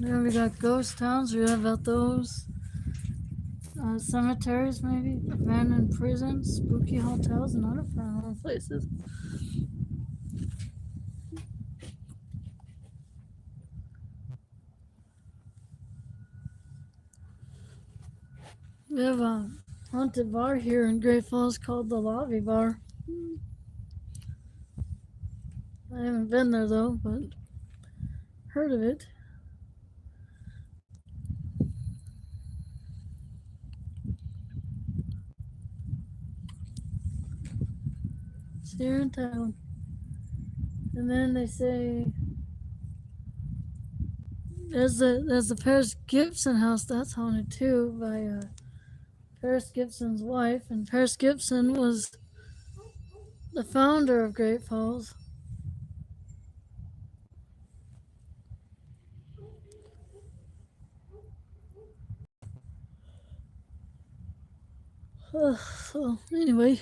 Then we got ghost towns, we have about those. Cemeteries maybe, abandoned prisons, spooky hotels, and other paranormal places. We have a haunted bar here in Great Falls called the Lobby Bar. I haven't been there though, but heard of it. It's here in town. And then they say there's the Paris Gibson house that's haunted too by Paris Gibson's wife, and Paris Gibson was the founder of Great Falls. So anyway,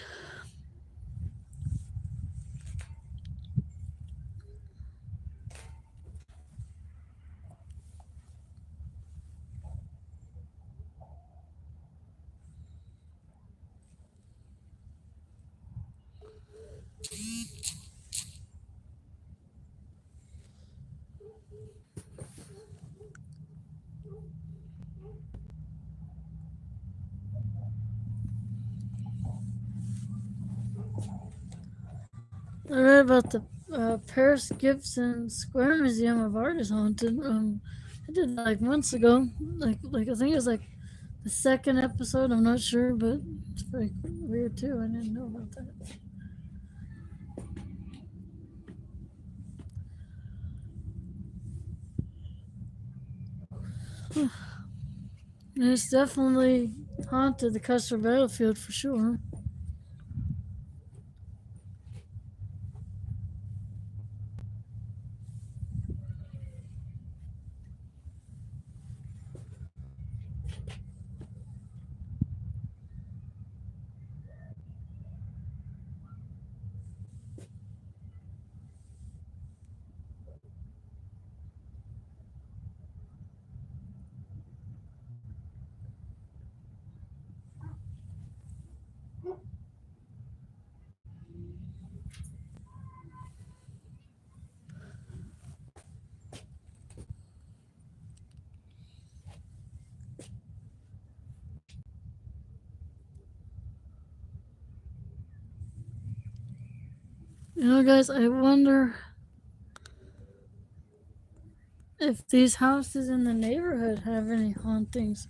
I read about the Paris Gibson Square Museum of Art is haunted. I did that like months ago. Like I think it was like the second episode. I'm not sure, but it's pretty weird too. I didn't know about that. It's definitely haunted the Custer battlefield for sure. Guys, I wonder if these houses in the neighborhood have any hauntings.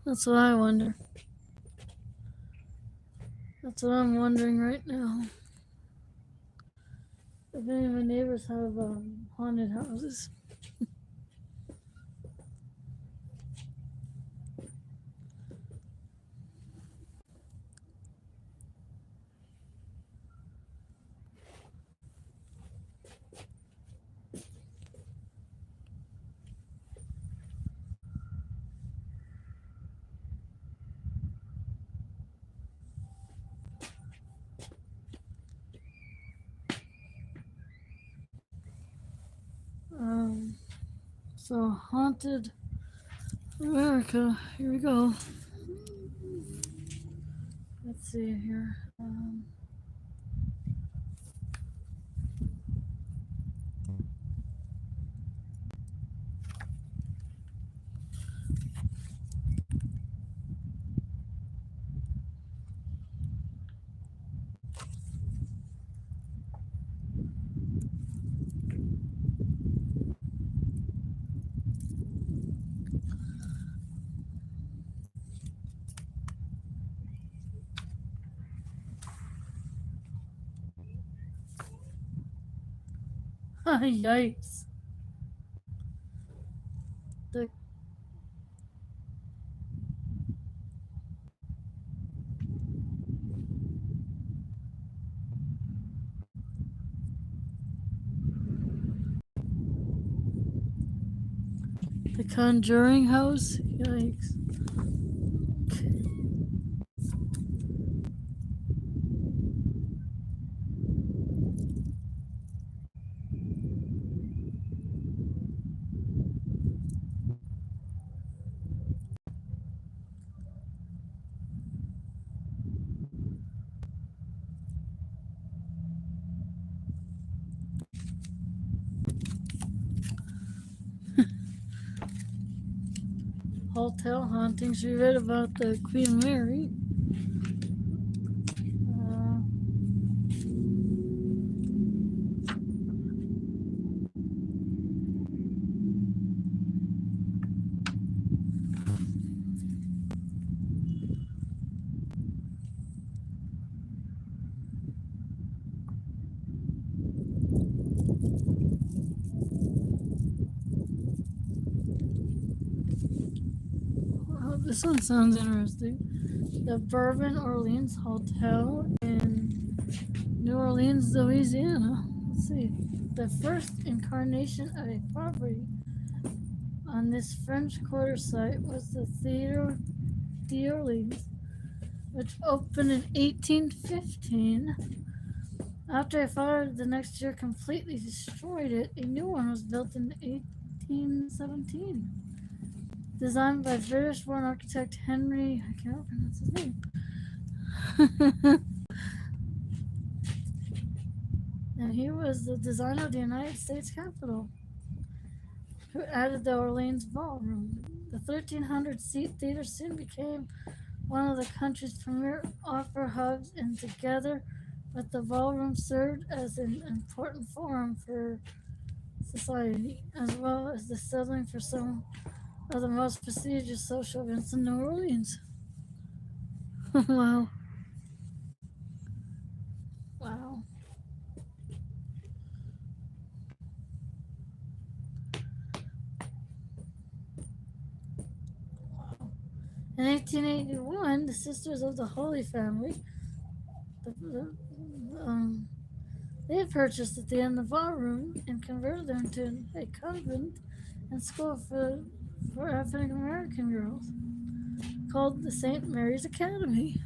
That's what I wonder. That's what I'm wondering right now. If any of my neighbors have haunted houses. So haunted America. Here we go. Let's see here. Yikes. The the Conjuring House. Yikes. Hotel hauntings. We read about the Queen Mary. This one sounds interesting. The Bourbon Orleans Hotel in New Orleans, Louisiana. Let's see. The first incarnation of a property on this French Quarter site was the Theatre d'Orleans, which opened in 1815. After a fire the next year completely destroyed it, a new one was built in 1817. Designed by British-born architect Henry, I can't pronounce his name. And he was the designer of the United States Capitol, who added the Orleans Ballroom. The 1,300-seat theater soon became one of the country's premier opera hubs, and together with the ballroom served as an important forum for society, as well as the settling for some of the most prestigious social events in New Orleans. Wow. Wow. In 1881, the Sisters of the Holy Family, the, the, um, they had purchased at the end the ballroom and converted them to a convent and school for African American girls called the St. Mary's Academy.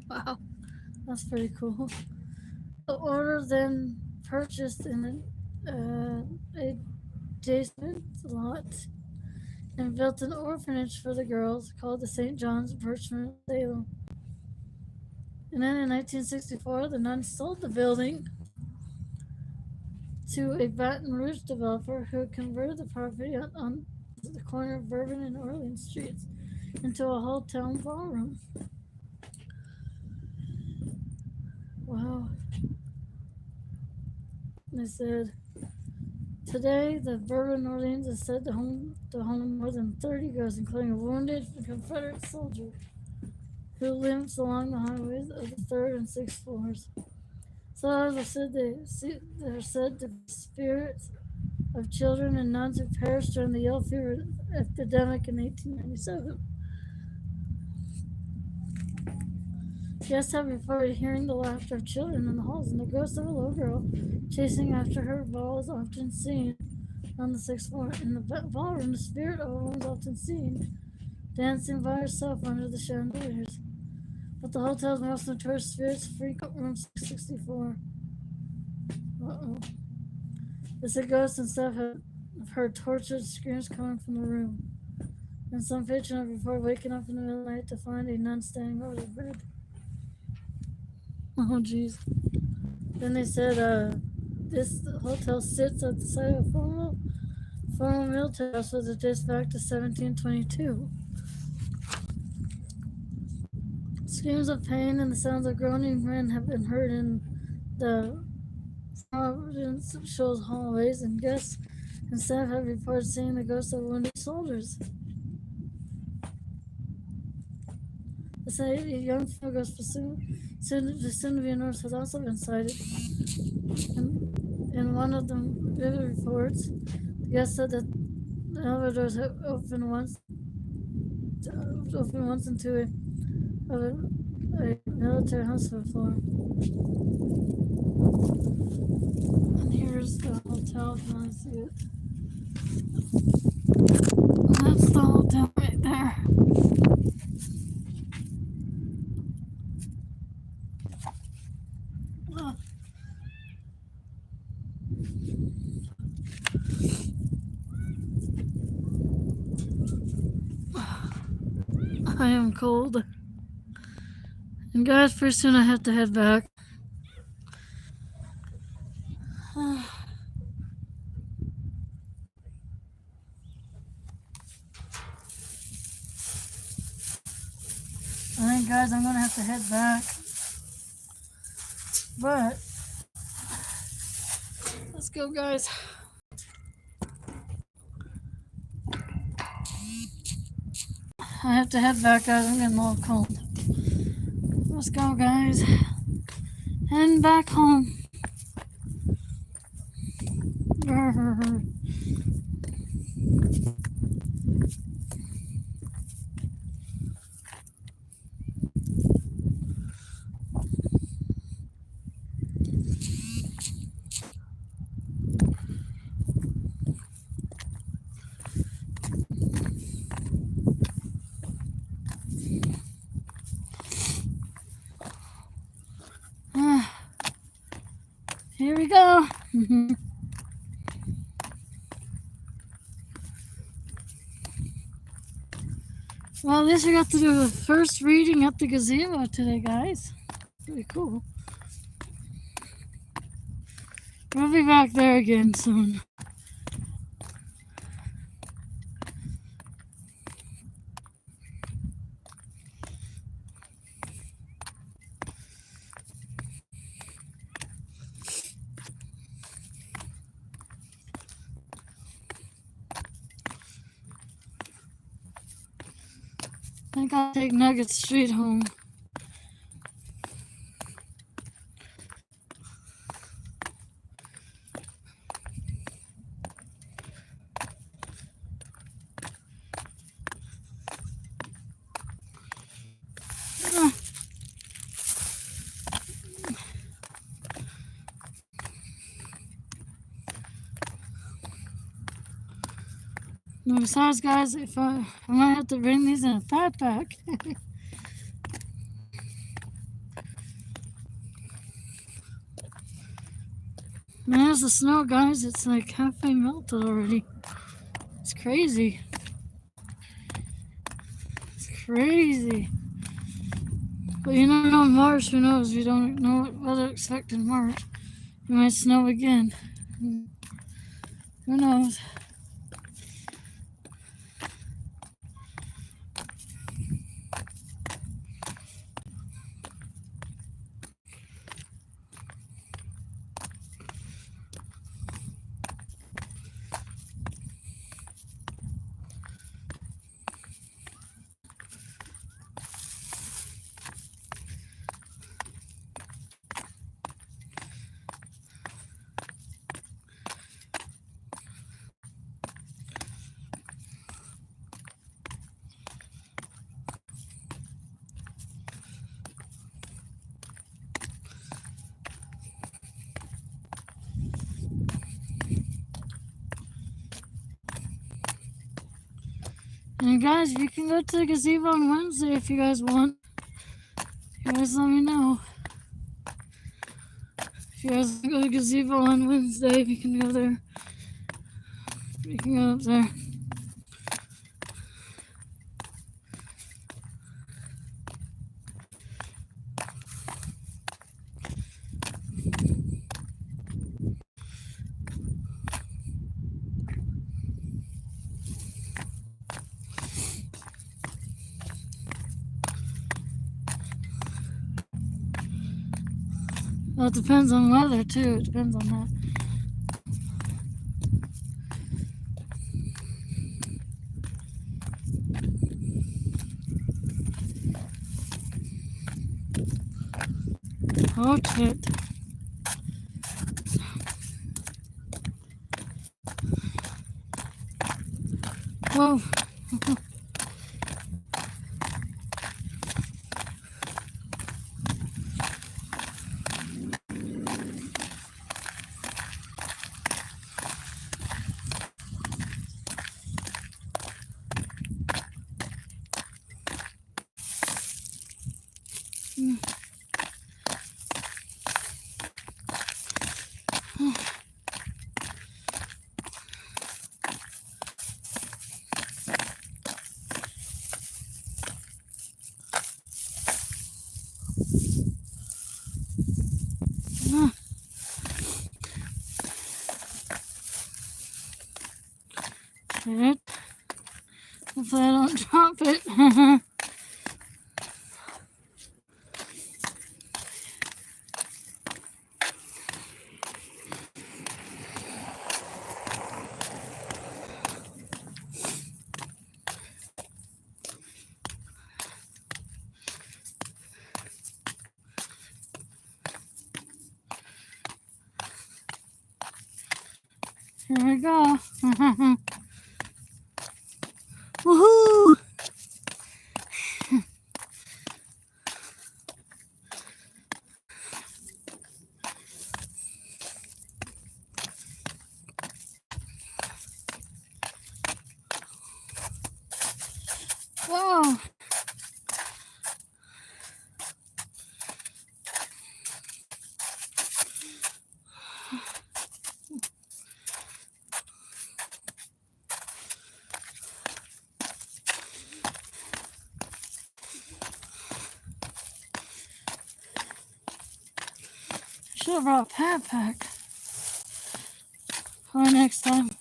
Wow. That's pretty cool. The order then purchased an adjacent lot and built an orphanage for the girls called the St. John's Birchmont Salem. And then in 1964, the nuns sold the building to a Baton Rouge developer who converted the property on the corner of Bourbon and Orleans Streets into a hotel ballroom. Wow. They said, today the Bourbon Orleans is said to home more than 30 ghosts, including a wounded Confederate soldier who limps along the highways of the third and sixth floors. So others are said they're said to be spirits of children and nuns who perished during the yellow fever epidemic in 1897. Guests have reported hearing the laughter of children in the halls, and the ghost of a little girl chasing after her ball is often seen on the sixth floor. In the ballroom, the spirit of a woman is often seen dancing by herself under the chandeliers. But the hotel's most notorious spirits frequent room 664. Uh-oh. It's a ghost and staff have heard tortured screams coming from the room. And some patron have reported waking up in the middle of the night to find a nun standing over their bed. Oh, jeez. Then they said this hotel sits at the site of a former military house, was dates back to 1722. Screams of pain and the sounds of groaning men have been heard in the Providence Shoals hallways, and guests and staff have reported seeing the ghosts of wounded soldiers. They say a young female ghost soon to be a nurse has also been sighted. In one of the vivid reports, the guest said that the elevator doors have opened once into a military hospital floor. And here's the hotel if you want to see it. That's the hotel right there. I am cold. And guys, pretty soon I have to head back. I think, guys, I'm gonna have to head back. But let's go, guys. I have to head back, guys. I'm getting a little cold. Let's go, guys. Heading back home. Here we go. Well, at least we got to do the first reading at the gazebo today, guys. Pretty cool. We'll be back there again soon. I think I'll take Nugget Street home. And besides, guys, if I might have to bring these in a backpack. Man, there's the snow, guys. It's like halfway melted already. It's crazy. It's crazy. But you never know in March, who knows? You don't know what weather to expect in March. It might snow again. Who knows? And guys, you can go to the gazebo on Wednesday if you guys want. You guys let me know. If you guys want to go to the gazebo on Wednesday, you can go there. You can go up there. Well, it depends on weather too. It depends on that. Oh shit. Whoa. Shit. Hopefully I don't drop it. Here we go. Woohoo! Whoa! Should have brought a backpack for next time.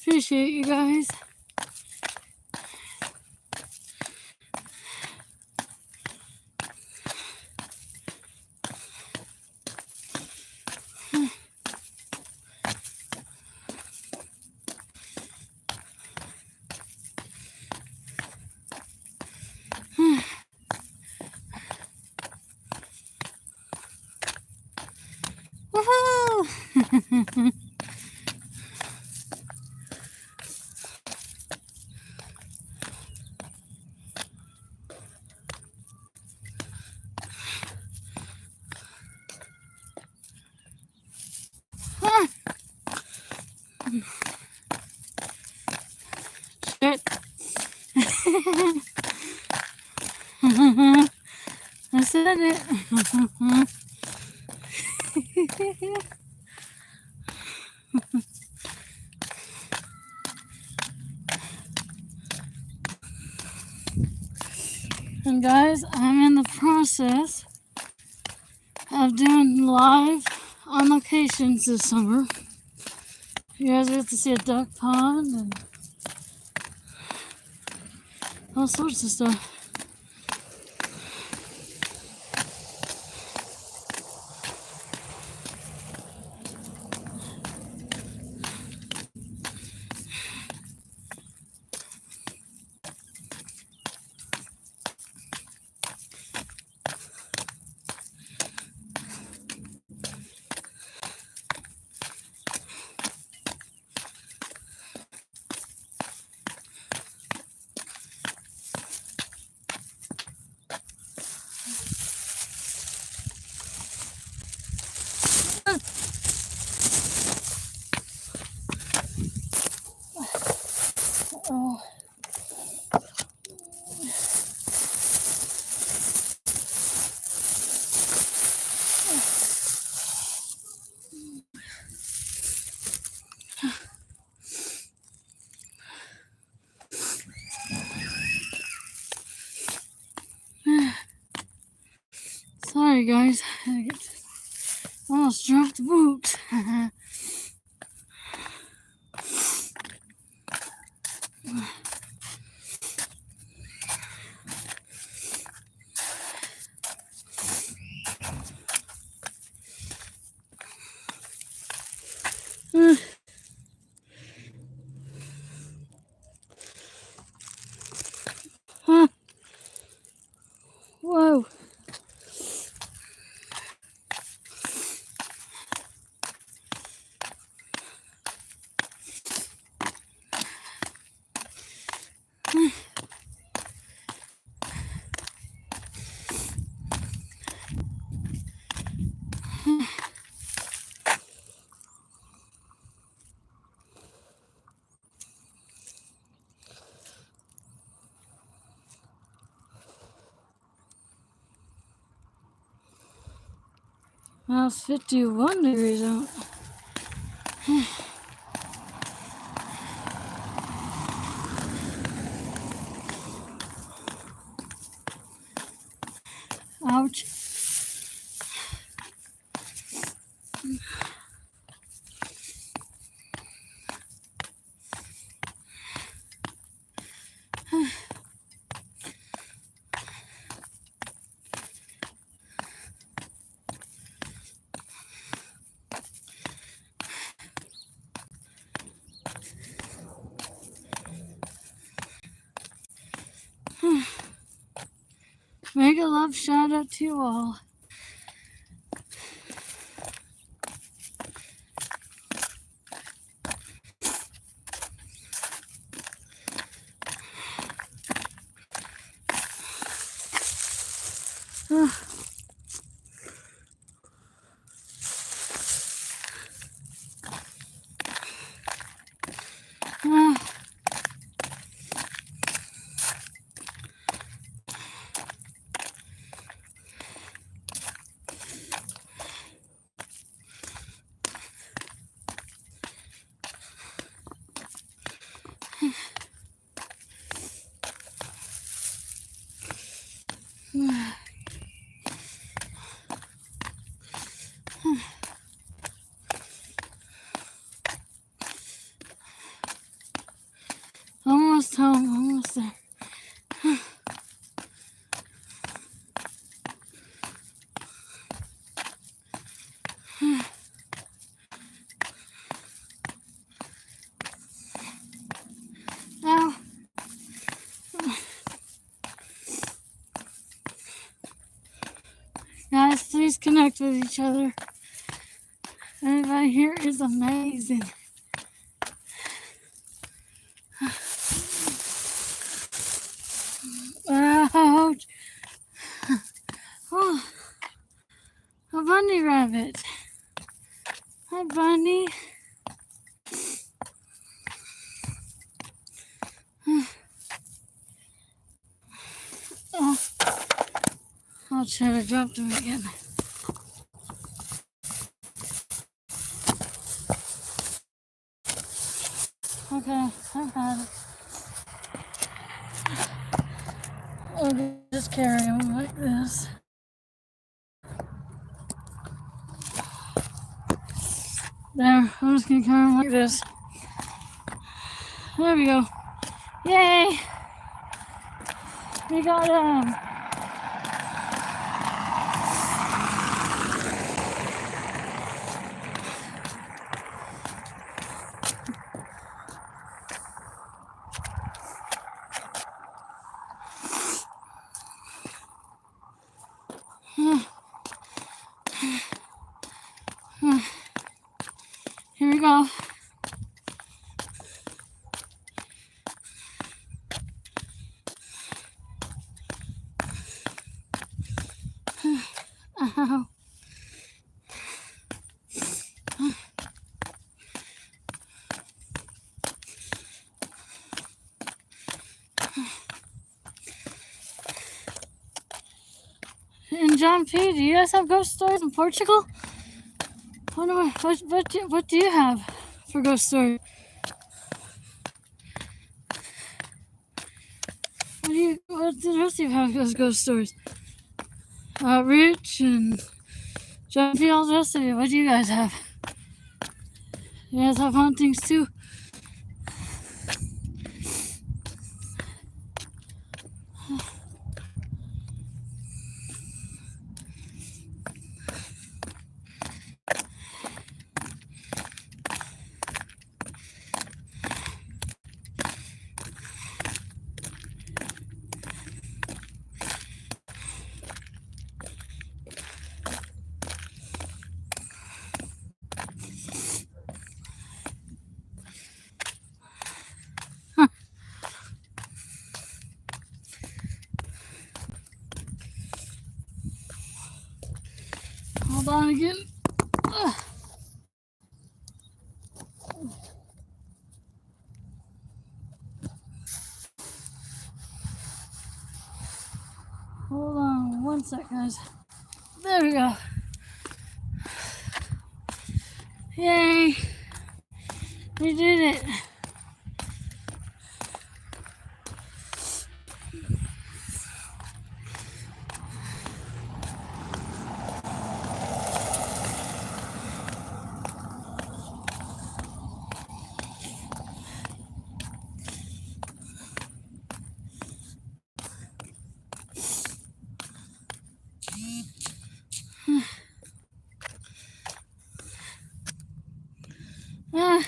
Appreciate you guys. Woohoo! I said it. And guys, I'm in the process of doing live on locations this summer. You guys get to see a duck pond and all sorts of stuff. Oh. Sorry guys, I almost dropped the boots. Whoa. Well, it's 51 degrees out. Ouch. Mega love shout out to you all. Almost home, almost there. Ow. Guys, please connect with each other. Everybody here is amazing. Ouch. Oh, a bunny rabbit. Hi, bunny. shit, I dropped him again. Okay, I've had it. Okay, just carry him like this. There, I'm just gonna carry him like this. There we go. Yay! We got him! Here we go. Ow. And John P., do you guys have ghost stories in Portugal? What do you have for ghost stories? What do the rest of you have as ghost stories? Rich and John P., all the rest of you, what do you guys have? You guys have hauntings too? Hold on again. Hold on one sec, guys. There we go. Yay! We did it. Ah.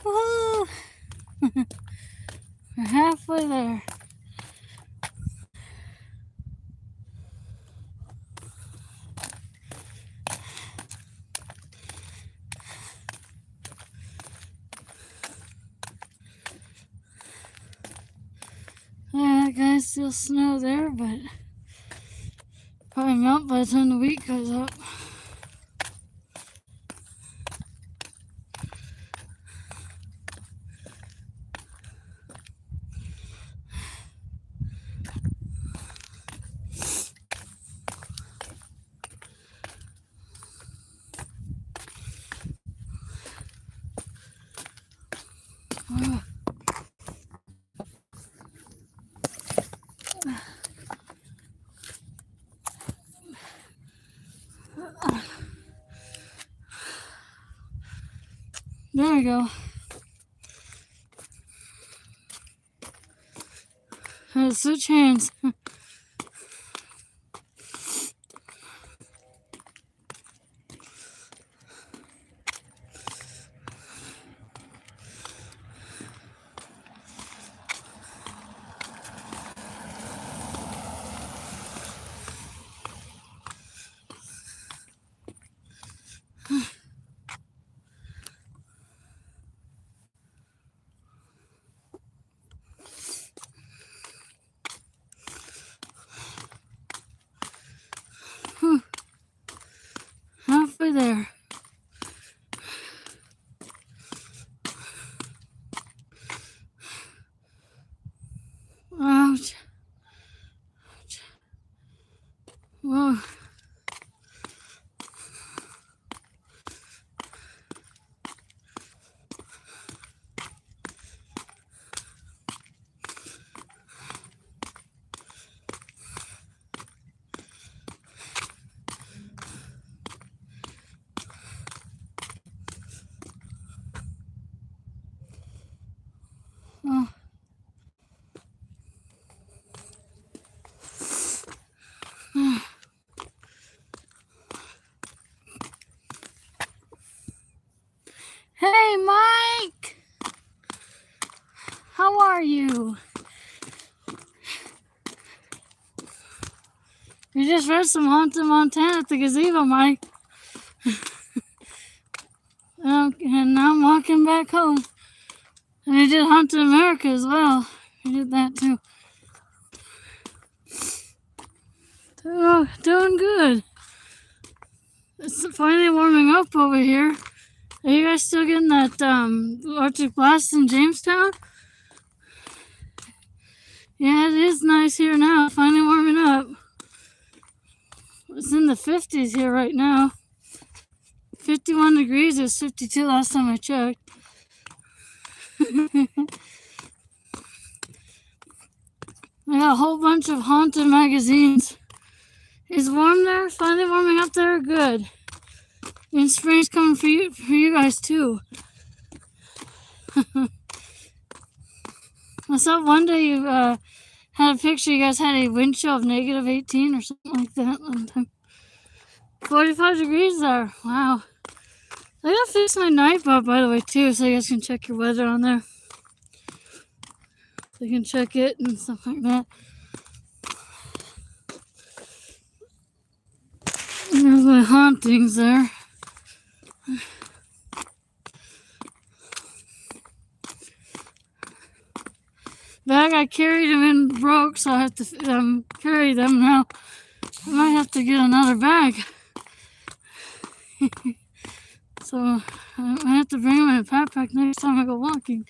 Woo! We're halfway there. Guys, still snow there, but probably melt by the time the week goes up. There we go. Let's switch hands. there. Ouch. Whoa. Oh. Hey, Mike! How are you? You just read some Haunted Montana at the gazebo, Mike. And now I'm walking back home. And I did Haunted America as well. I did that too. Oh, doing good. It's finally warming up over here. Are you guys still getting that Arctic blast in Jamestown? Yeah, it is nice here now. Finally warming up. It's in the 50s here right now. 51 degrees. It was 52 last time I checked. I got a whole bunch of haunted magazines. Is warm there? Finally warming up there? Good. And spring's coming for you guys too. I saw one day you had a picture. You guys had a wind chill of -18 or something like that one time. 45 degrees there. Wow. I gotta fix my night bulb, by the way, too, so you guys can check your weather on there. So you can check it and stuff like that. And there's my hauntings there. Bag I carried them in broke, so I have to carry them now. I might have to get another bag. So I have to bring them in a backpack next time I go walking.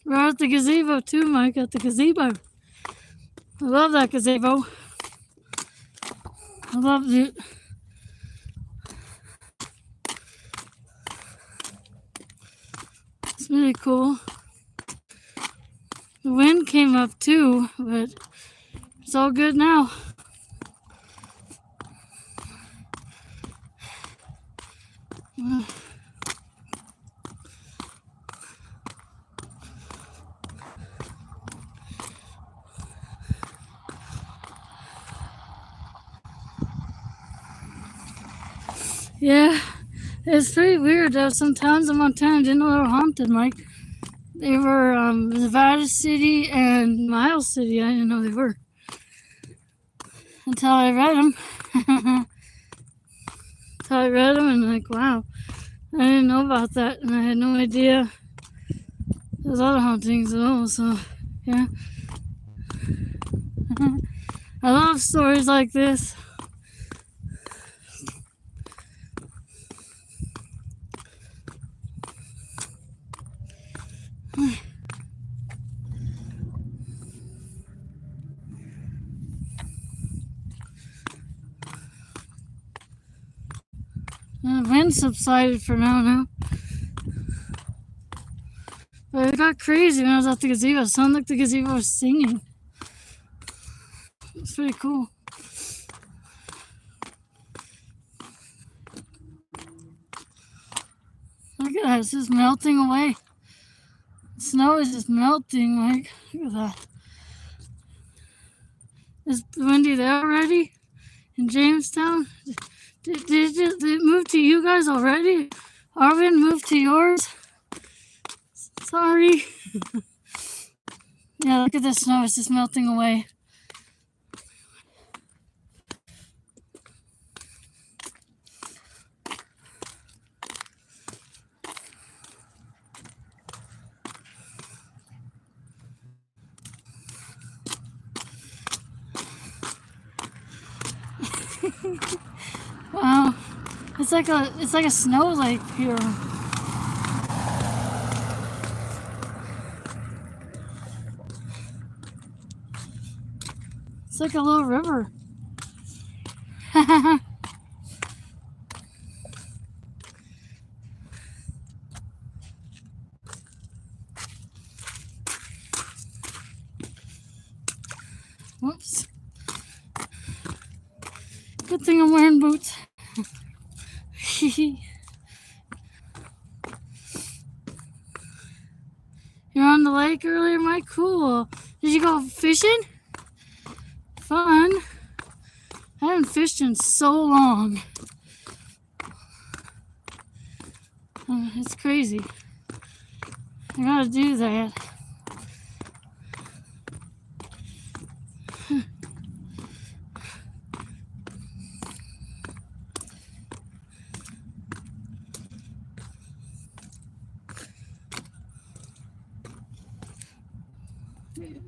We're at the gazebo too, Mike, at the gazebo. I love that gazebo. I loved it. It's really cool. The wind came up too, but it's all good now. Yeah, it's pretty weird though. Some towns in Montana didn't know they were haunted, Mike. They were Nevada City and Miles City. I didn't know they were until I read them. Until I read them and like, wow, I didn't know about that, and I had no idea there's other hauntings at all. So, yeah, I love stories like this. The wind subsided for now. But it got crazy when I was at the gazebo. It sounded like the gazebo was singing. It's pretty cool. Look at that, it's just melting away. The snow is just melting, like, look at that. Is Wendy there already? In Jamestown? Did it move to you guys already? Arvin moved to yours? Sorry. Yeah, look at the snow, it's just melting away. Wow. It's like a snow lake here. It's like a little river. Whoops. Good thing I'm wearing boots. You're on the lake earlier, Mike? Cool. Did you go fishing? Fun. I haven't fished in so long. It's crazy. I gotta do that.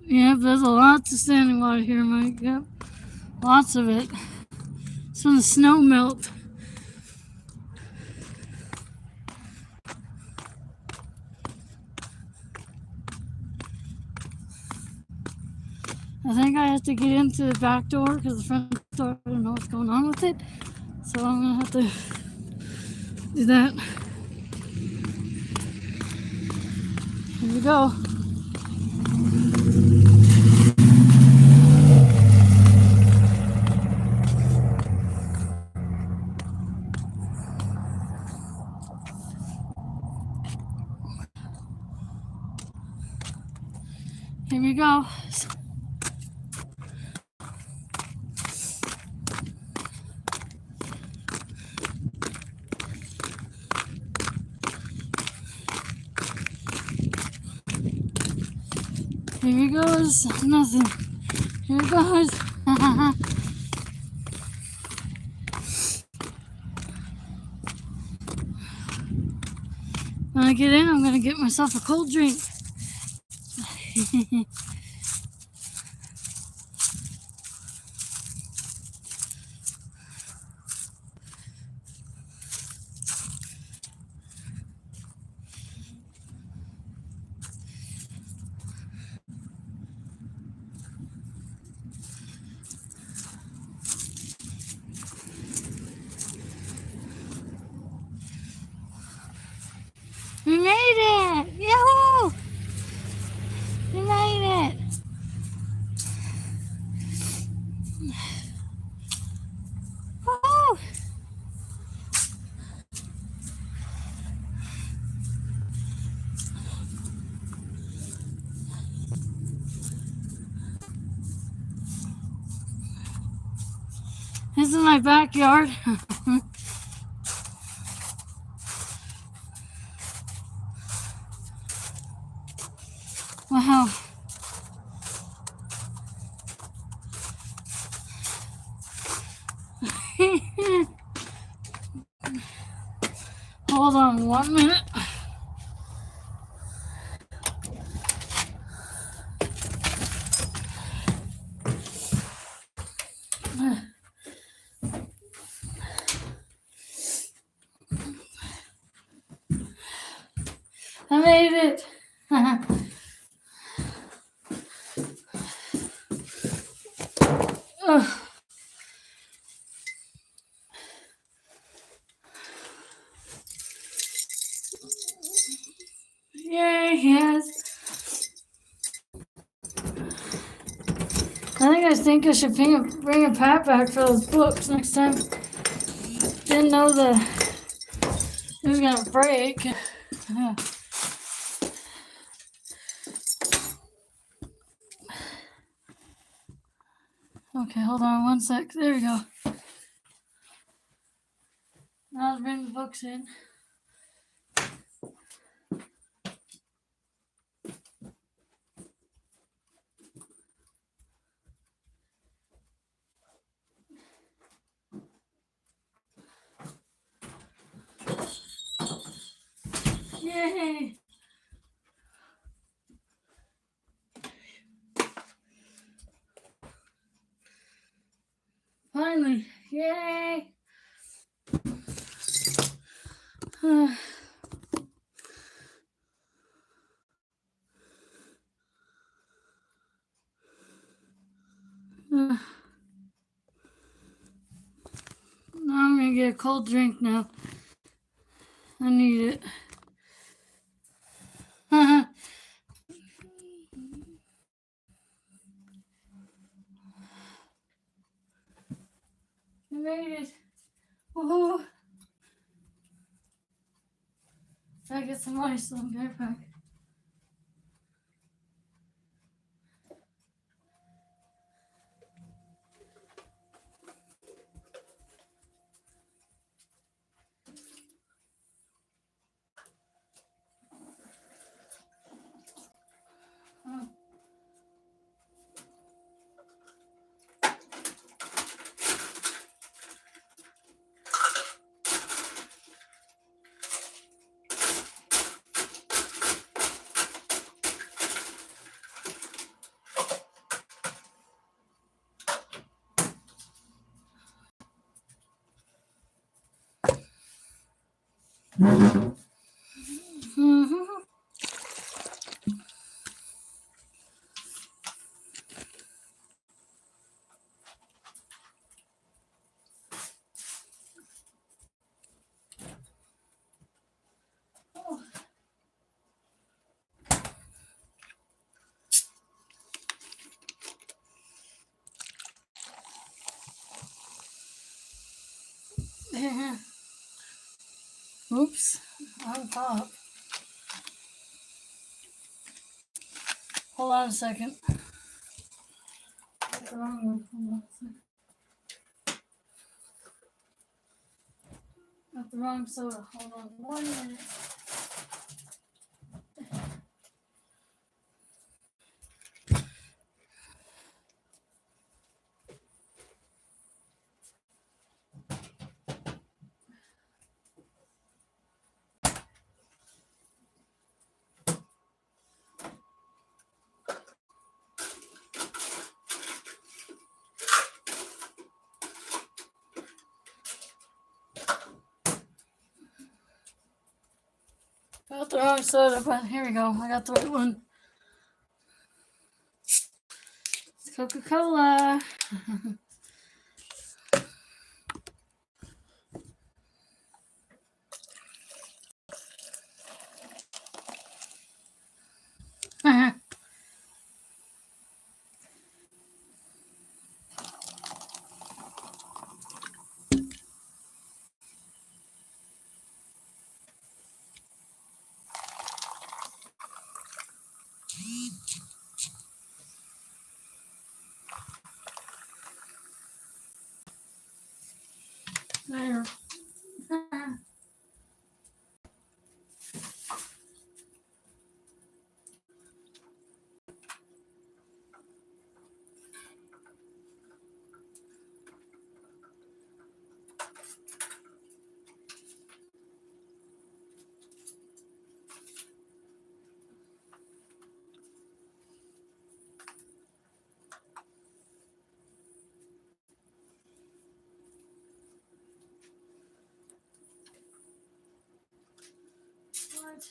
Yep, there's a lot of standing water here, Mike. Yep, lots of it. It's when the snow melt. I think I have to get into the back door because the front door, I don't know what's going on with it. So I'm gonna have to do that. Here we go. Here we go. Here he goes. Nothing. Here he goes. When I get in, I'm gonna get myself a cold drink. We made it! Yahoo! We made it! Woo! This is my backyard. Wow. Hold on 1 minute. I made it. Yay, yes. I think I should bring a pack for those books next time. Didn't know that it was gonna break. Okay, hold on 1 sec. There we go. Now I'll bring the books in. Yay! Finally, Yay! Now I'm gonna get a cold drink now. I need it. I made it. Woohoo! I get some ice on my backpack. Oops, on top. Hold on a second. Got the wrong one. Hold on a second. Got the wrong soda. Hold on 1 minute. Got the wrong soda, but here we go. I got the right one. It's Coca-Cola. There. What?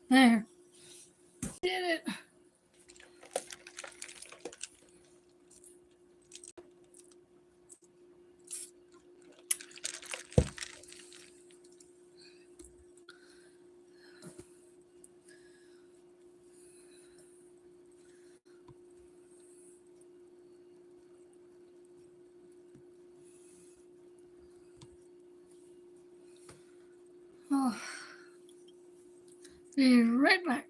There. Did it. Oh. Be right back.